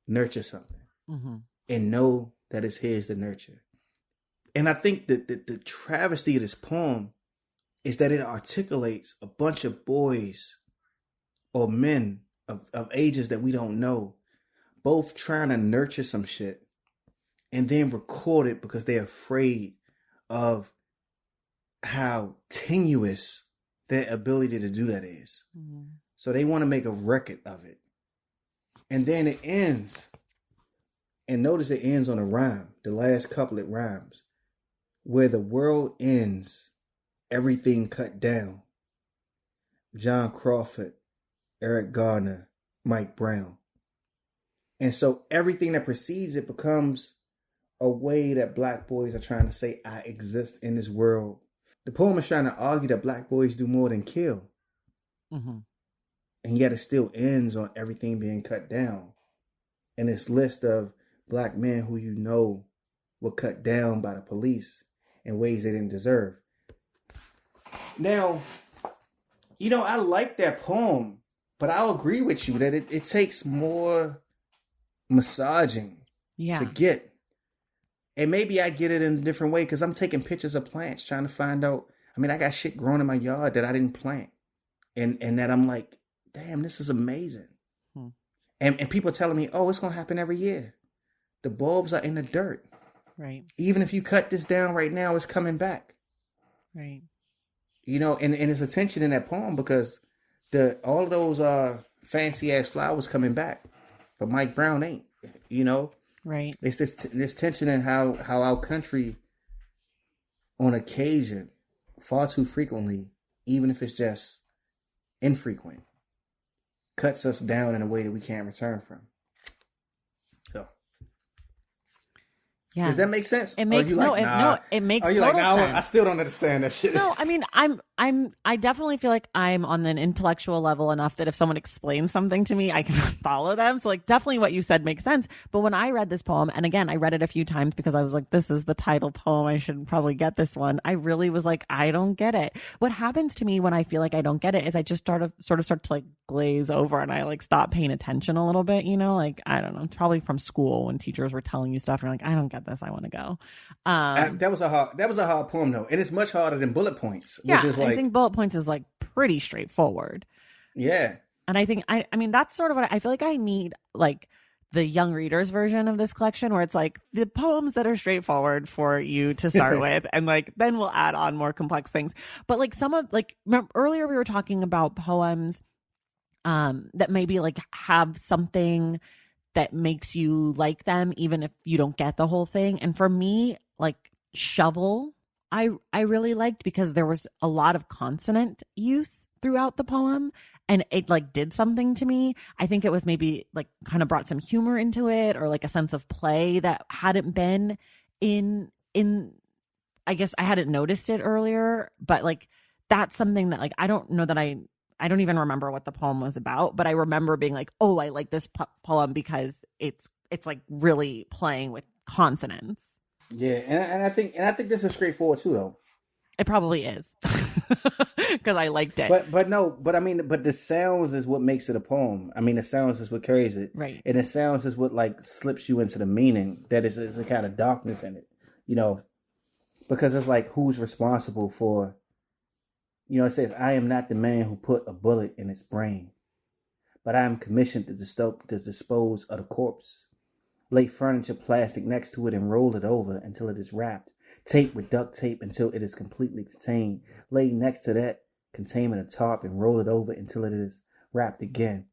nurture something and know that it's his to nurture. And I think that the travesty of this poem is that it articulates a bunch of boys or men of ages that we don't know, both trying to nurture some shit and then record it because they're afraid of how tenuous their ability to do that is. So they want to make a record of it. And then it ends. And notice it ends on a rhyme. The last couplet rhymes. Where the world ends, everything cut down. John Crawford, Eric Garner, Mike Brown. And so everything that precedes it becomes a way that black boys are trying to say, I exist in this world. The poem is trying to argue that black boys do more than kill. And yet it still ends on everything being cut down. And this list of black men who you know were cut down by the police in ways they didn't deserve. Now, you know, I like that poem, but I'll agree with you that it takes more massaging to get. And maybe I get it in a different way because I'm taking pictures of plants trying to find out. I mean, I got shit growing in my yard that I didn't plant. And that I'm like, damn, this is amazing. And people telling me, oh, it's going to happen every year. The bulbs are in the dirt. Right. Even if you cut this down right now, it's coming back. Right. You know, and there's a tension in that poem because all of those fancy ass flowers coming back, but Mike Brown ain't. You know, right? It's this tension in how our country, on occasion, far too frequently, even if it's just infrequent, cuts us down in a way that we can't return from. So. Yeah. Does that make sense? It makes it makes total sense. I still don't understand that shit. No, I mean, I definitely feel like I'm on an intellectual level enough that if someone explains something to me, I can follow them. So like, definitely what you said makes sense. But when I read this poem, and again, I read it a few times because I was like, this is the title poem. I should probably get this one. I really was like, I don't get it. What happens to me when I feel like I don't get it is I just sort of start to like glaze over and I like stop paying attention a little bit, you know, like, I don't know, it's probably from school when teachers were telling you stuff and you're like, I don't get this. I want to go. That was a hard poem though. And it's much harder than bullet points, which is like, I think bullet points is like pretty straightforward. Yeah. And I think, I mean, that's sort of what I feel like I need, like the young readers version of this collection where it's like the poems that are straightforward for you to start with. And like, then we'll add on more complex things. But like some of like, remember, earlier we were talking about poems that maybe like have something that makes you like them, even if you don't get the whole thing. And for me, like shovel, I really liked because there was a lot of consonant use throughout the poem and it like did something to me. I think it was maybe like kind of brought some humor into it or like a sense of play that hadn't been in I guess I hadn't noticed it earlier, but like that's something that like I don't know that I don't even remember what the poem was about, but I remember being like, oh, I like this poem because it's like really playing with consonants. Yeah, and I think this is straightforward too, though. It probably is because I liked it. But I mean, the sounds is what makes it a poem. I mean, the sounds is what carries it, right? And the sounds is what like slips you into the meaning that is a kind of darkness in it, you know, because it's like who's responsible for. You know, it says, I am not the man who put a bullet in its brain, but I am commissioned to dispose of the corpse. Lay furniture plastic next to it and roll it over until it is wrapped. Tape with duct tape until it is completely contained. Lay next to that containment of tarp and roll it over until it is wrapped again.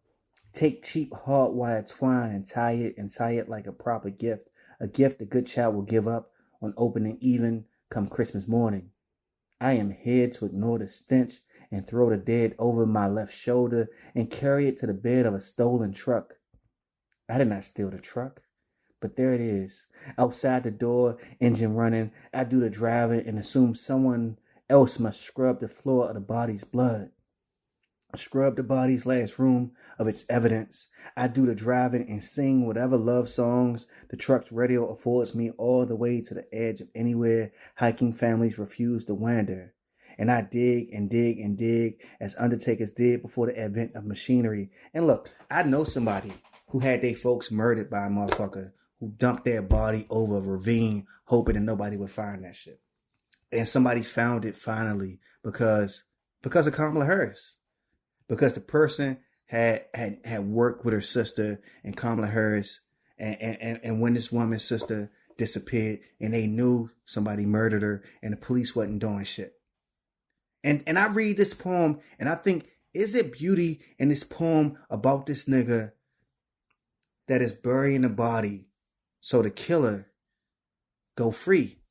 Take cheap hardwired twine and tie it like a proper gift, a gift a good child will give up on opening even come Christmas morning. I am here to ignore the stench and throw the dead over my left shoulder and carry it to the bed of a stolen truck. I did not steal the truck, but there it is, outside the door, engine running. I do the driving and assume someone else must scrub the floor of the body's blood. Scrub the body's last room of its evidence. I do the driving and sing whatever love songs the truck's radio affords me all the way to the edge of anywhere hiking families refuse to wander. And I dig and dig and dig as undertakers did before the advent of machinery. And look, I know somebody who had their folks murdered by a motherfucker who dumped their body over a ravine hoping that nobody would find that shit. And somebody found it finally because of Kamala Harris. Because the person had worked with her sister and Kamala Harris, and when this woman's sister disappeared, and they knew somebody murdered her, and the police wasn't doing shit. And I read this poem, and I think, is it beauty in this poem about this nigga that is burying the body so the killer go free?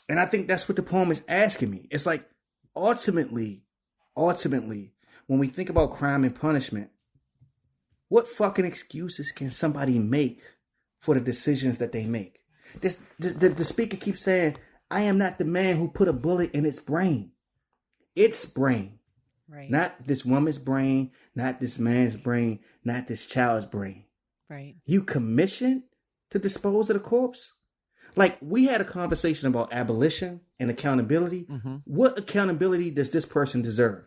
And I think that's what the poem is asking me. It's like, ultimately, when we think about crime and punishment, what fucking excuses can somebody make for the decisions that they make? The speaker keeps saying, I am not the man who put a bullet in its brain. Its brain. Right. Not this woman's brain, not this man's brain, not this child's brain. Right. You commissioned to dispose of the corpse? Like, we had a conversation about abolition and accountability. Mm-hmm. What accountability does this person deserve?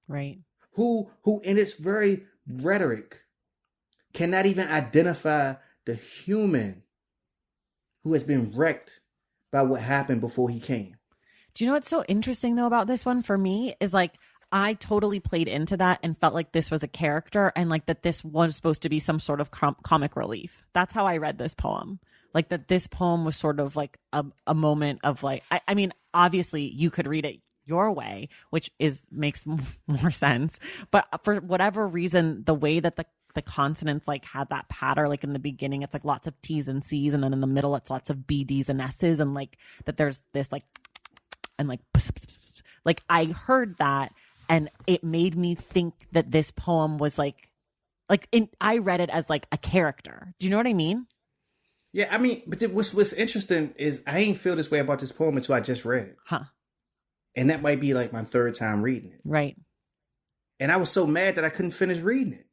Right. Who in its very rhetoric cannot even identify the human who has been wrecked by what happened before he came. Do you know what's so interesting though about this one for me is like, I totally played into that and felt like this was a character and like that this was supposed to be some sort of comic relief. That's how I read this poem. Like that this poem was sort of like a moment of like, I mean, obviously you could read it your way, which makes more sense. But for whatever reason, the way that the consonants like had that pattern, like in the beginning, it's like lots of T's and C's. And then in the middle, it's lots of B, D's and S's. And like that there's this like, and like I heard that and it made me think that this poem was I read it as like a character. Do you know what I mean? Yeah, I mean, but what's interesting is I ain't feel this way about this poem until I just read it. Huh. And that might be like my third time reading it. Right. And I was so mad that I couldn't finish reading it.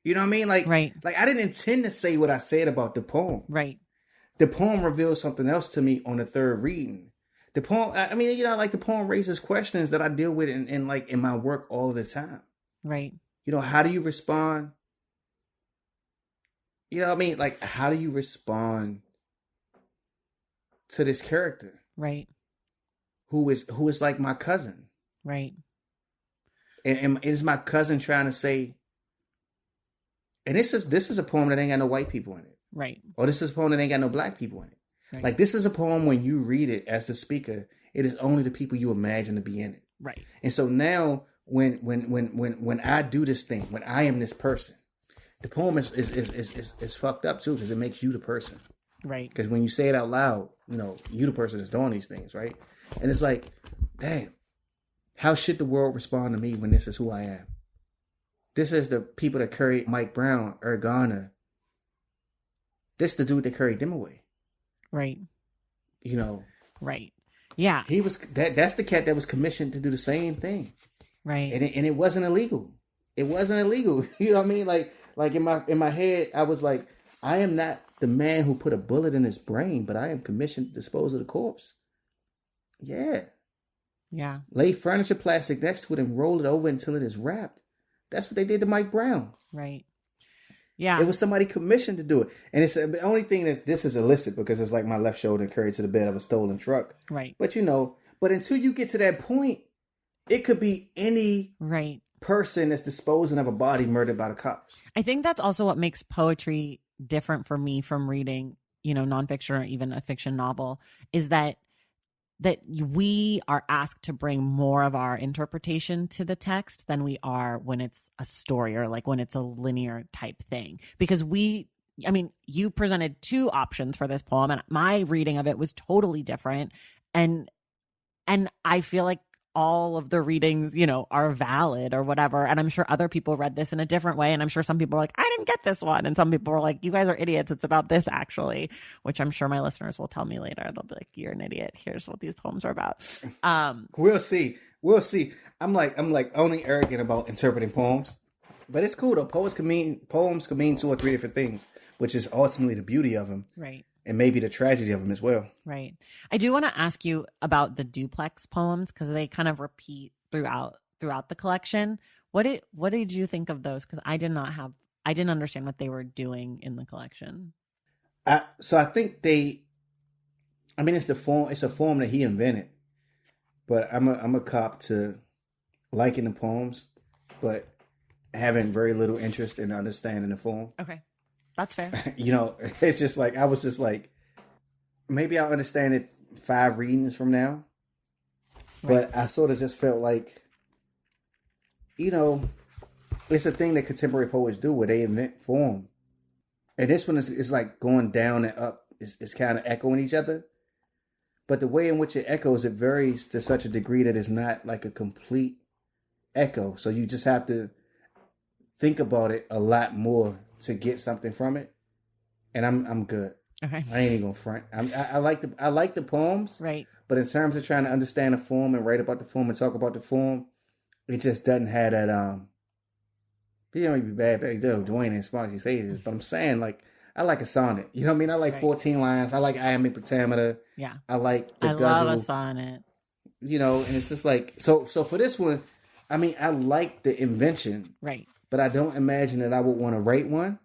You know what I mean? Like, right. Like I didn't intend to say what I said about the poem. Right. The poem revealed something else to me on the third reading. The poem, I mean, you know, like the poem raises questions that I deal with in my work all of the time. Right. You know, how do you respond? You know what I mean? Like, how do you respond to this character? Right. Who is like my cousin. Right. And is my cousin trying to say, and this is a poem that ain't got no white people in it. Right. Or this is a poem that ain't got no black people in it. Right. Like, this is a poem when you read it as the speaker, it is only the people you imagine to be in it. Right. And so now when I do this thing, when I am this person, the poem is fucked up too, because it makes you the person. Right. Because when you say it out loud, you know, you the person that's doing these things, right? And it's like, damn, how should the world respond to me when this is who I am? This is the people that carried Mike Brown, Eric Garner. This the dude that carried them away. Right. You know. Right. Yeah. He was that's the cat that was commissioned to do the same thing. Right. And it wasn't illegal. It wasn't illegal. You know what I mean? Like in my head, I was like, I am not the man who put a bullet in his brain, but I am commissioned to dispose of the corpse. Yeah. Yeah. Lay furniture plastic next to it and roll it over until it is wrapped. That's what they did to Mike Brown. Right. Yeah. It was somebody commissioned to do it. And it's the only thing that this is illicit because it's like my left shoulder carried to the bed of a stolen truck. Right. But you know, but until you get to that point, it could be any right person that's disposing of a body murdered by the cops. I think that's also what makes poetry different for me from reading, you know, nonfiction or even a fiction novel, is that that we are asked to bring more of our interpretation to the text than we are when it's a story or like when it's a linear type thing. Because you presented two options for this poem, and my reading of it was totally different. And I feel like all of the readings, are valid or whatever. And I'm sure other people read this in a different way. And I'm sure some people are like, I didn't get this one. And some people are like, you guys are idiots. It's about this actually, which I'm sure my listeners will tell me later. They'll be like, you're an idiot. Here's what these poems are about. We'll see. I'm like only arrogant about interpreting poems, but it's cool though. Poems can mean 2 or 3 different things, which is ultimately the beauty of them. Right. And maybe the tragedy of them as well. Right. I do want to ask you about the duplex poems because they kind of repeat throughout the collection. What did you think of those? Because I didn't understand what they were doing in the collection. So I think it's a form that he invented, but I'm a cop to liking the poems, but having very little interest in understanding the form. Okay. That's fair. It's just like, I was just like, maybe I'll understand it 5 readings from now. Right. But I sort of just felt like, it's a thing that contemporary poets do where they invent form. And this one is like going down and up. It's kind of echoing each other. But the way in which it echoes, it varies to such a degree that it's not like a complete echo. So you just have to think about it a lot more to get something from it, and I'm good. Okay, I ain't even gonna front. I like the poems, right? But in terms of trying to understand the form and write about the form and talk about the form, it just doesn't have that. You don't be bad, Dwayne and smart as you say this, but I'm saying like I like a sonnet. You know what I mean? I like 14 lines. I like iambic pentameter. Yeah, I like the guzzle. I love a sonnet. And it's just like so for this one, I like the invention, right? But I don't imagine that I would want to write one.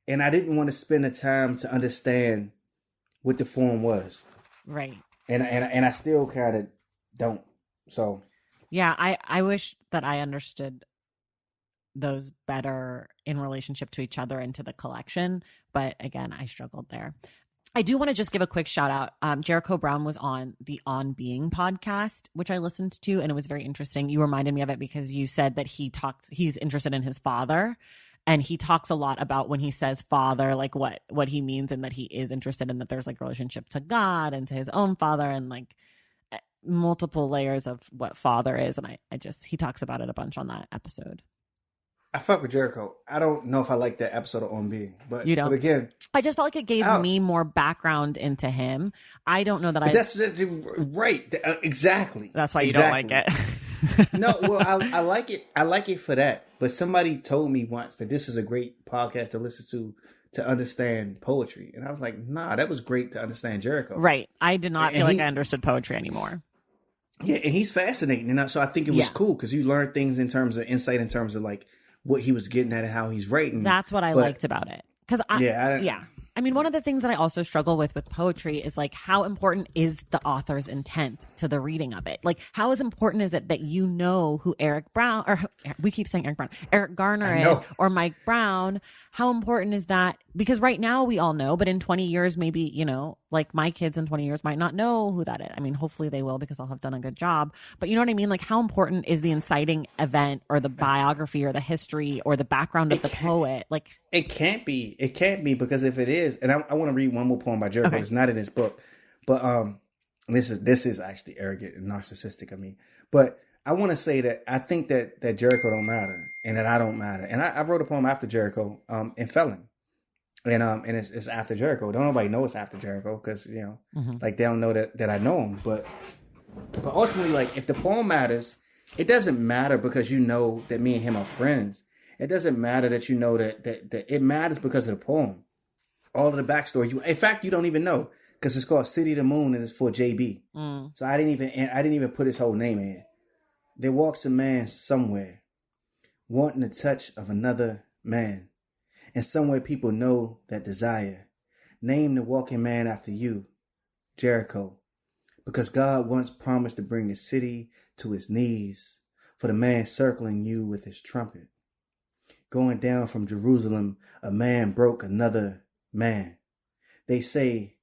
And I didn't want to spend the time to understand what the form was. Right. And I still kind of don't. So. Yeah, I wish that I understood those better in relationship to each other and to the collection. But again, I struggled there. I do want to just give a quick shout out. Jericho Brown was on the On Being podcast, which I listened to, and it was very interesting. You reminded me of it because you said that he's interested in his father, and he talks a lot about when he says father, like what he means, and that he is interested in that there's like relationship to God and to his own father and like multiple layers of what father is. And he talks about it a bunch on that episode. I fuck with Jericho. I don't know if I like that episode of On Being, but you don't. But again, I just felt like it gave me more background into him. I don't know that that's right. Exactly. That's why you don't like it. No, well, I like it. I like it for that. But somebody told me once that this is a great podcast to listen to understand poetry, and I was like, nah, that was great to understand Jericho. Right. I did not feel like I understood poetry anymore. Yeah, and he's fascinating, so I think it was cool because you learn things in terms of insight, in terms of like what he was getting at and how he's writing. That's what I liked about it. Because I mean, one of the things that I also struggle with poetry is like, how important is the author's intent to the reading of it? Like, how important is it that you know who Eric Brown, or we keep saying Eric Garner is, or Mike Brown? How important is that? Because right now we all know, but in 20 years, maybe, like my kids in 20 years might not know who that is. I mean, hopefully they will because I'll have done a good job. But you know what I mean? Like, how important is the inciting event or the biography or the history or the background of the poet? Like, it can't be because if it is, and I want to read one more poem by Jericho. It's not in his book, but this is actually arrogant and narcissistic of me. But I want to say that I think that Jericho don't matter and that I don't matter. And I wrote a poem after Jericho, in Felon. And it's after Jericho. Don't nobody know it's after Jericho because, like they don't know that I know him. But ultimately, like if the poem matters, it doesn't matter because you know that me and him are friends. It doesn't matter that you know that it matters because of the poem. All of the backstory. In fact, you don't even know because it's called City to Moon and it's for JB. So I didn't even put his whole name in. There walks a man somewhere, wanting the touch of another man. And somewhere people know that desire. Name the walking man after you, Jericho. Because God once promised to bring the city to its knees for the man circling you with his trumpet. Going down from Jerusalem, a man broke another man. They say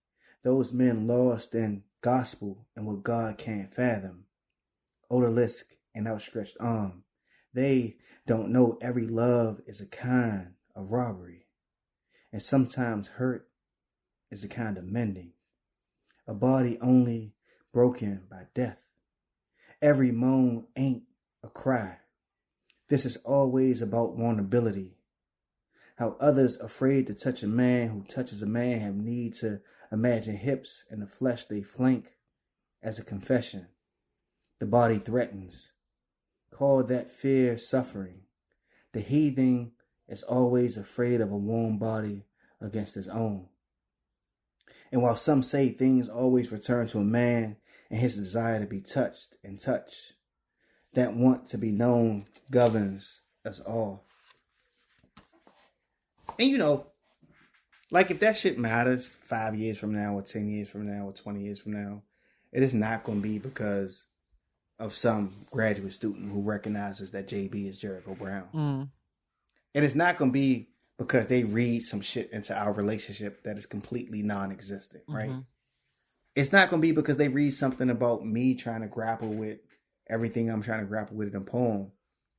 those men lost and gospel and what God can't fathom. Odalisque and outstretched arm. They don't know every love is a kind of robbery. And sometimes hurt is a kind of mending. A body only broken by death. Every moan ain't a cry. This is always about vulnerability. How others afraid to touch a man who touches a man have need to imagine hips and the flesh they flank as a confession. The body threatens. Call that fear suffering. The heathen is always afraid of a warm body against his own. And while some say things always return to a man and his desire to be touched and touched, that want to be known governs us all. And you know, like if that shit matters 5 years from now or 10 years from now or 20 years from now, it is not going to be because of some graduate student who recognizes that JB is Jericho Brown. And it's not going to be because they read some shit into our relationship that is completely non-existent, right? It's not going to be because they read something about me trying to grapple with everything I'm trying to grapple with in a poem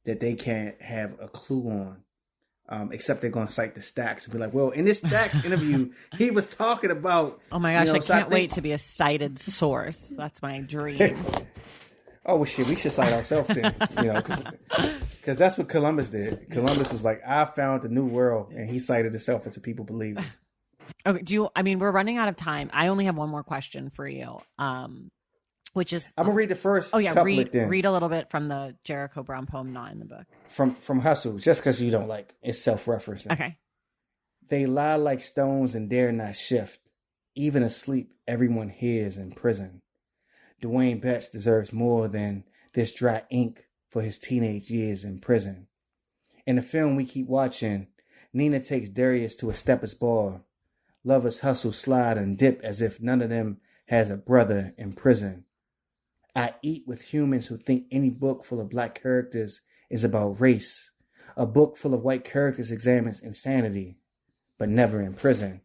that they can't have a clue on. Except they're going to cite the Stacks and be like, well, in this Stacks interview, he was talking about... Oh my gosh, I can't wait to be a cited source. That's my dream. Oh, well, shit, we should cite ourselves then, because that's what Columbus did. Columbus was like, I found the new world, and he cited himself into people believing. Okay, we're running out of time. I only have one more question for you, which is... I'm going to read the first couplet then. Read a little bit from the Jericho Brown poem, not in the book. From Hustle, just because you don't like it's self-referencing. Okay. They lie like stones and dare not shift. Even asleep, everyone hears in prison. Dwayne Betts deserves more than this dry ink for his teenage years in prison. In the film we keep watching, Nina takes Darius to a stepper's bar. Lovers hustle, slide, and dip as if none of them has a brother in prison. I eat with humans who think any book full of black characters is about race. A book full of white characters examines insanity, but never in prison.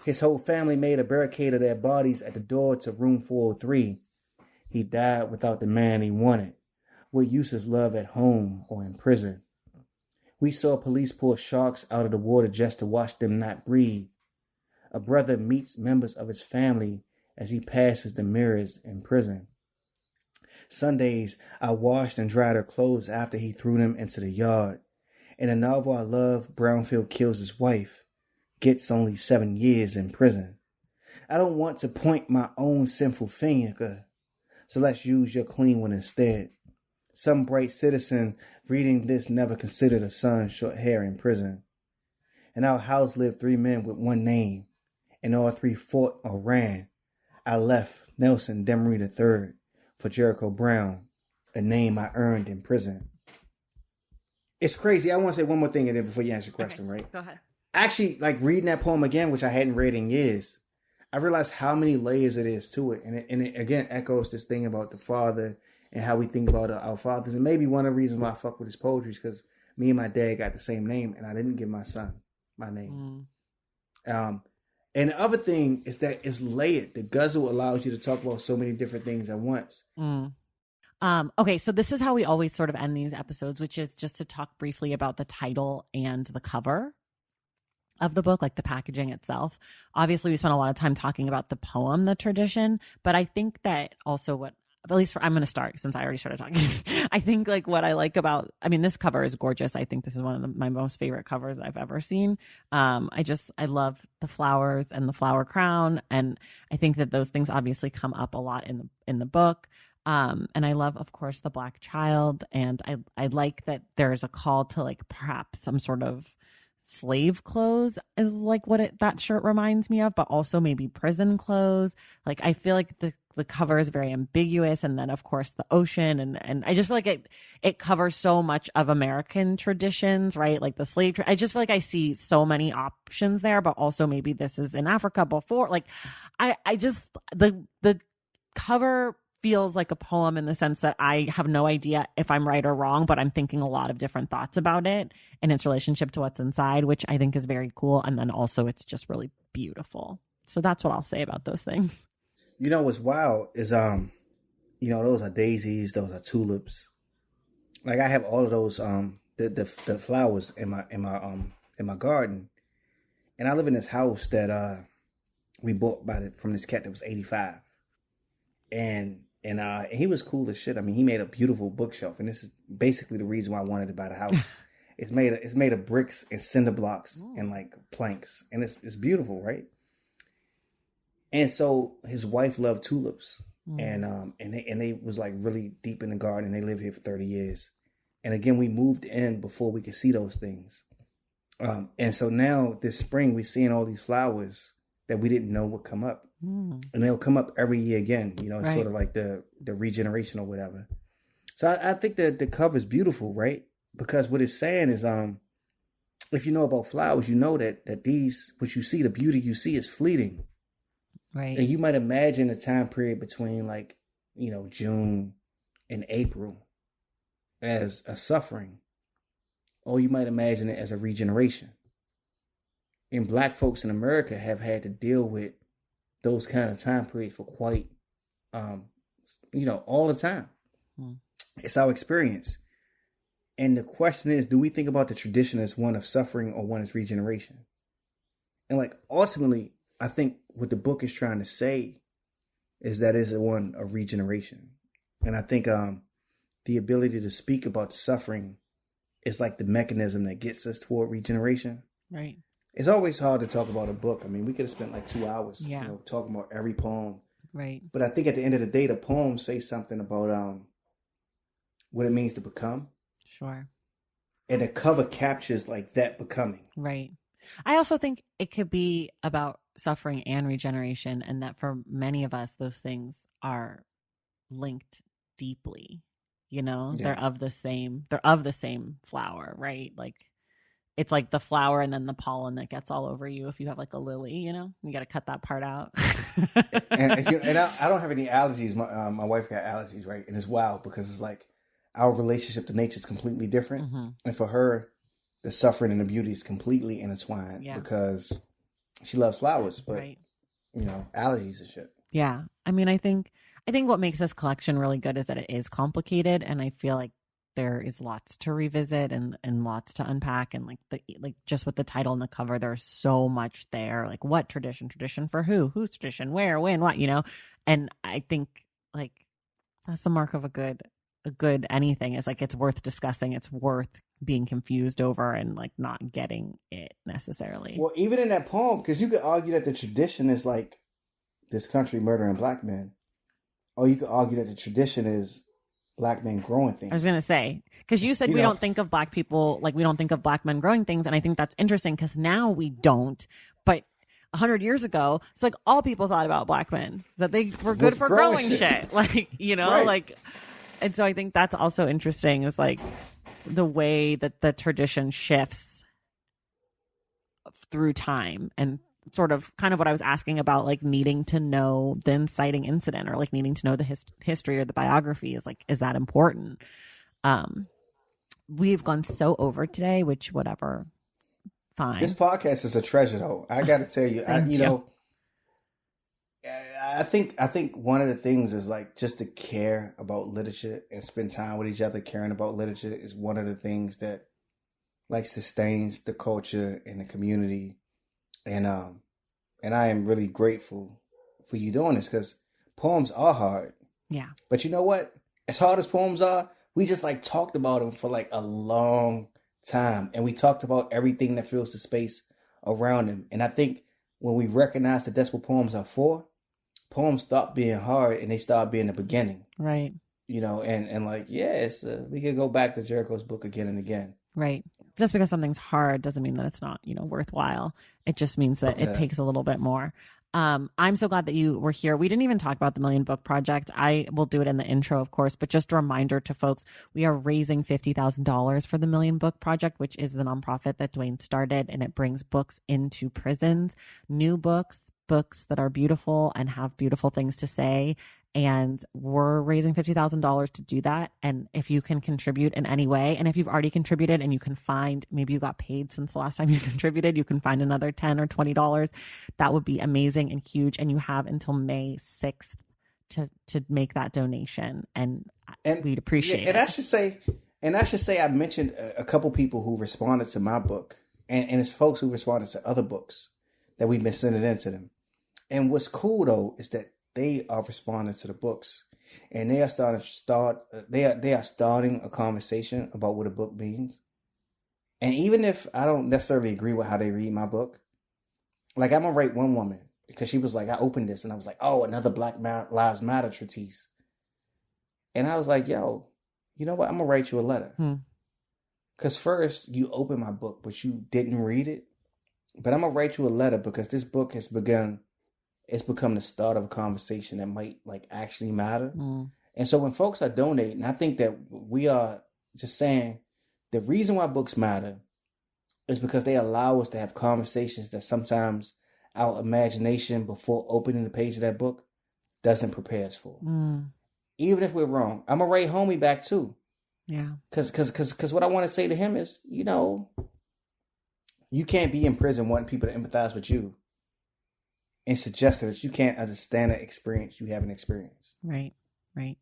His whole family made a barricade of their bodies at the door to room 403. He died without the man he wanted. What use is love at home or in prison? We saw police pull sharks out of the water just to watch them not breathe. A brother meets members of his family as he passes the mirrors in prison. Sundays, I washed and dried her clothes after he threw them into the yard. In a novel I love, Brownfield kills his wife, gets only 7 years in prison. I don't want to point my own sinful finger, so let's use your clean one instead. Some bright citizen reading this never considered a son's short hair in prison. In our house lived 3 men with one name, and all 3 fought or ran. I left Nelson Demery III for Jericho Brown, a name I earned in prison. It's crazy. I want to say one more thing and then before you answer your question, right? Go ahead. Actually, like reading that poem again, which I hadn't read in years, I realized how many layers it is to it. And it again echoes this thing about the father and how we think about our fathers. And maybe one of the reasons why I fuck with his poetry is because me and my dad got the same name and I didn't give my son my name. And the other thing is that it's layered. The guzzle allows you to talk about so many different things at once. Okay, so this is how we always sort of end these episodes, which is just to talk briefly about the title and the cover of the book, like the packaging itself. Obviously, we spent a lot of time talking about the poem, the tradition, but I think that also I'm going to start since I already started talking. I think like what I like about, this cover is gorgeous. I think this is one of my most favorite covers I've ever seen. I love the flowers and the flower crown. And I think that those things obviously come up a lot in the book. And I love, of course, the black child. And I like that there's a call to like perhaps some sort of slave clothes is like what that shirt reminds me of, but also maybe prison clothes. Like I feel like the cover is very ambiguous, and then of course the ocean, and I just feel like it covers so much of American traditions, right? Like the slave I just feel like I see so many options there, but also maybe this is in Africa before. Like I just the cover feels like a poem in the sense that I have no idea if I'm right or wrong, but I'm thinking a lot of different thoughts about it and its relationship to what's inside, which I think is very cool. And then also it's just really beautiful. So that's what I'll say about those things. You know what's wild is those are daisies, those are tulips. Like I have all of those the flowers in my garden, and I live in this house that we bought from this cat that was 85, and he was cool as shit. I mean, he made a beautiful bookshelf, and this is basically the reason why I wanted to buy the house. It's made of bricks and cinder blocks and like planks, and it's beautiful, right? And so his wife loved tulips, and they was like really deep in the garden. They lived here for 30 years, and again we moved in before we could see those things, and so now this spring we're seeing all these flowers that we didn't know would come up, and they'll come up every year again. You know, it's sort of like the regeneration or whatever. So I think that the cover is beautiful, right? Because what it's saying is, if you know about flowers, you know that these, what you see, the beauty you see is fleeting. Right. And you might imagine a time period between like, June and April as a suffering. Or you might imagine it as a regeneration. And Black folks in America have had to deal with those kind of time periods for quite, all the time. It's our experience. And the question is, do we think about the tradition as one of suffering or one as regeneration? And like ultimately, I think what the book is trying to say is that it's one of regeneration. And I think the ability to speak about the suffering is like the mechanism that gets us toward regeneration. Right. It's always hard to talk about a book. I mean, we could have spent like 2 hours, talking about every poem. Right. But I think at the end of the day, the poems say something about what it means to become. Sure. And the cover captures like that becoming. Right. I also think it could be about suffering and regeneration, and that for many of us, those things are linked deeply. They're of the same flower, right? Like it's like the flower and then the pollen that gets all over you. If you have like a lily, you got to cut that part out. and I don't have any allergies. My wife got allergies, right? And it's wild because it's like our relationship to nature is completely different. Mm-hmm. And for her, the suffering and the beauty is completely intertwined because she loves flowers, but allergies and shit. Yeah. I mean, I think what makes this collection really good is that it is complicated, and I feel like there is lots to revisit and lots to unpack, and like just with the title and the cover, there's so much there. Like what tradition for whose tradition, where, when, what, and I think like that's the mark of a good anything is like it's worth discussing, it's worth being confused over and like not getting it necessarily. Well, even in that poem, because you could argue that the tradition is like this country murdering Black men, or you could argue that the tradition is Black men growing things. I was gonna say, because you said we don't think of Black people, like we don't think of Black men growing things, and I think that's interesting because now we don't, but 100 years ago, it's like all people thought about Black men, that they were good for growing shit. Like, right. Like, and so I think that's also interesting, is like the way that the tradition shifts through time, and sort of kind of what I was asking about, like needing to know the inciting incident, or like needing to know the history or the biography is like, is that important? We've gone so over today, which whatever, fine. This podcast is a treasure though. I got to tell you, I think one of the things is like just to care about literature and spend time with each other caring about literature is one of the things that like sustains the culture and the community. And I am really grateful for you doing this, because poems are hard. Yeah. But you know what? As hard as poems are, we just like talked about them for like a long time, and we talked about everything that fills the space around them. And I think when we recognize that that's what poems are for, poems stop being hard and they start being the beginning. Right. And like, we could go back to Jericho's book again and again. Right. Just because something's hard doesn't mean that it's not, worthwhile. It just means that it takes a little bit more. I'm so glad that you were here. We didn't even talk about the Million Book Project. I will do it in the intro, of course, but just a reminder to folks, we are raising $50,000 for the Million Book Project, which is the nonprofit that Dwayne started, and it brings books into prisons, new books that are beautiful and have beautiful things to say, And we're raising $50,000 to do that. And if you can contribute in any way, and if you've already contributed and you can find, maybe you got paid since the last time you contributed, you can find another $10 or $20. That would be amazing and huge. And you have until May 6th to make that donation. And we'd appreciate it. I should say, I mentioned a couple people who responded to my book, and it's folks who responded to other books that we've been sending in to them. And what's cool though is that they are responding to the books, and they are starting a conversation about what a book means. And even if I don't necessarily agree with how they read my book, like I'm gonna rate one woman because she was like, I opened this and I was like, oh, another Black Lives Matter treatise, and I was like, yo, you know what? I'm gonna write you a letter. Because first you opened my book, but you didn't read it. But I'm gonna write you a letter because this book has become the start of a conversation that might like actually matter. And so when folks are donating, I think that we are just saying the reason why books matter is because they allow us to have conversations that sometimes our imagination before opening the page of that book doesn't prepare us for. Even if we're wrong. I'm gonna write homie back too. Yeah. Cause what I want to say to him is, you know, you can't be in prison wanting people to empathize with you and suggesting that you can't understand the experience you haven't experienced. Right. And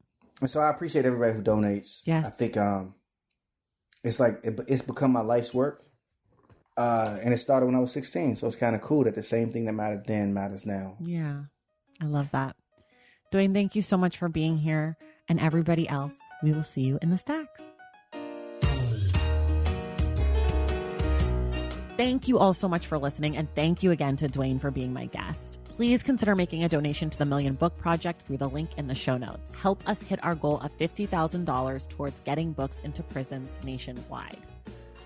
so I appreciate everybody who donates. Yes. I think it's like it's become my life's work. And it started when I was 16. So it's kind of cool that the same thing that mattered then matters now. Yeah. I love that. Dwayne, thank you so much for being here. And everybody else, we will see you in the stacks. Thank you all so much for listening, and thank you again to Dwayne for being my guest. Please consider making a donation to the Million Book Project through the link in the show notes. Help us hit our goal of $50,000 towards getting books into prisons nationwide.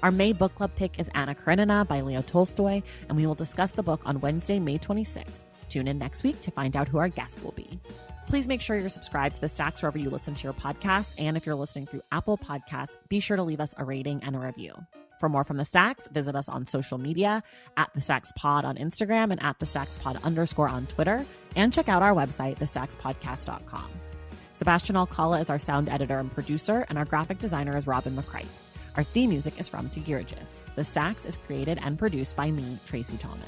Our May book club pick is Anna Karenina by Leo Tolstoy, and we will discuss the book on Wednesday, May 26th. Tune in next week to find out who our guest will be. Please make sure you're subscribed to The Stacks wherever you listen to your podcasts, and if you're listening through Apple Podcasts, be sure to leave us a rating and a review. For more from The Stacks, visit us on social media at The Stacks Pod on Instagram and at The Stacks Pod _ on Twitter, and check out our website, thestackspodcast.com. Sebastian Alcala is our sound editor and producer, and our graphic designer is Robin McCright. Our theme music is from Tegirigis. The Stacks is created and produced by me, Tracy Thomas.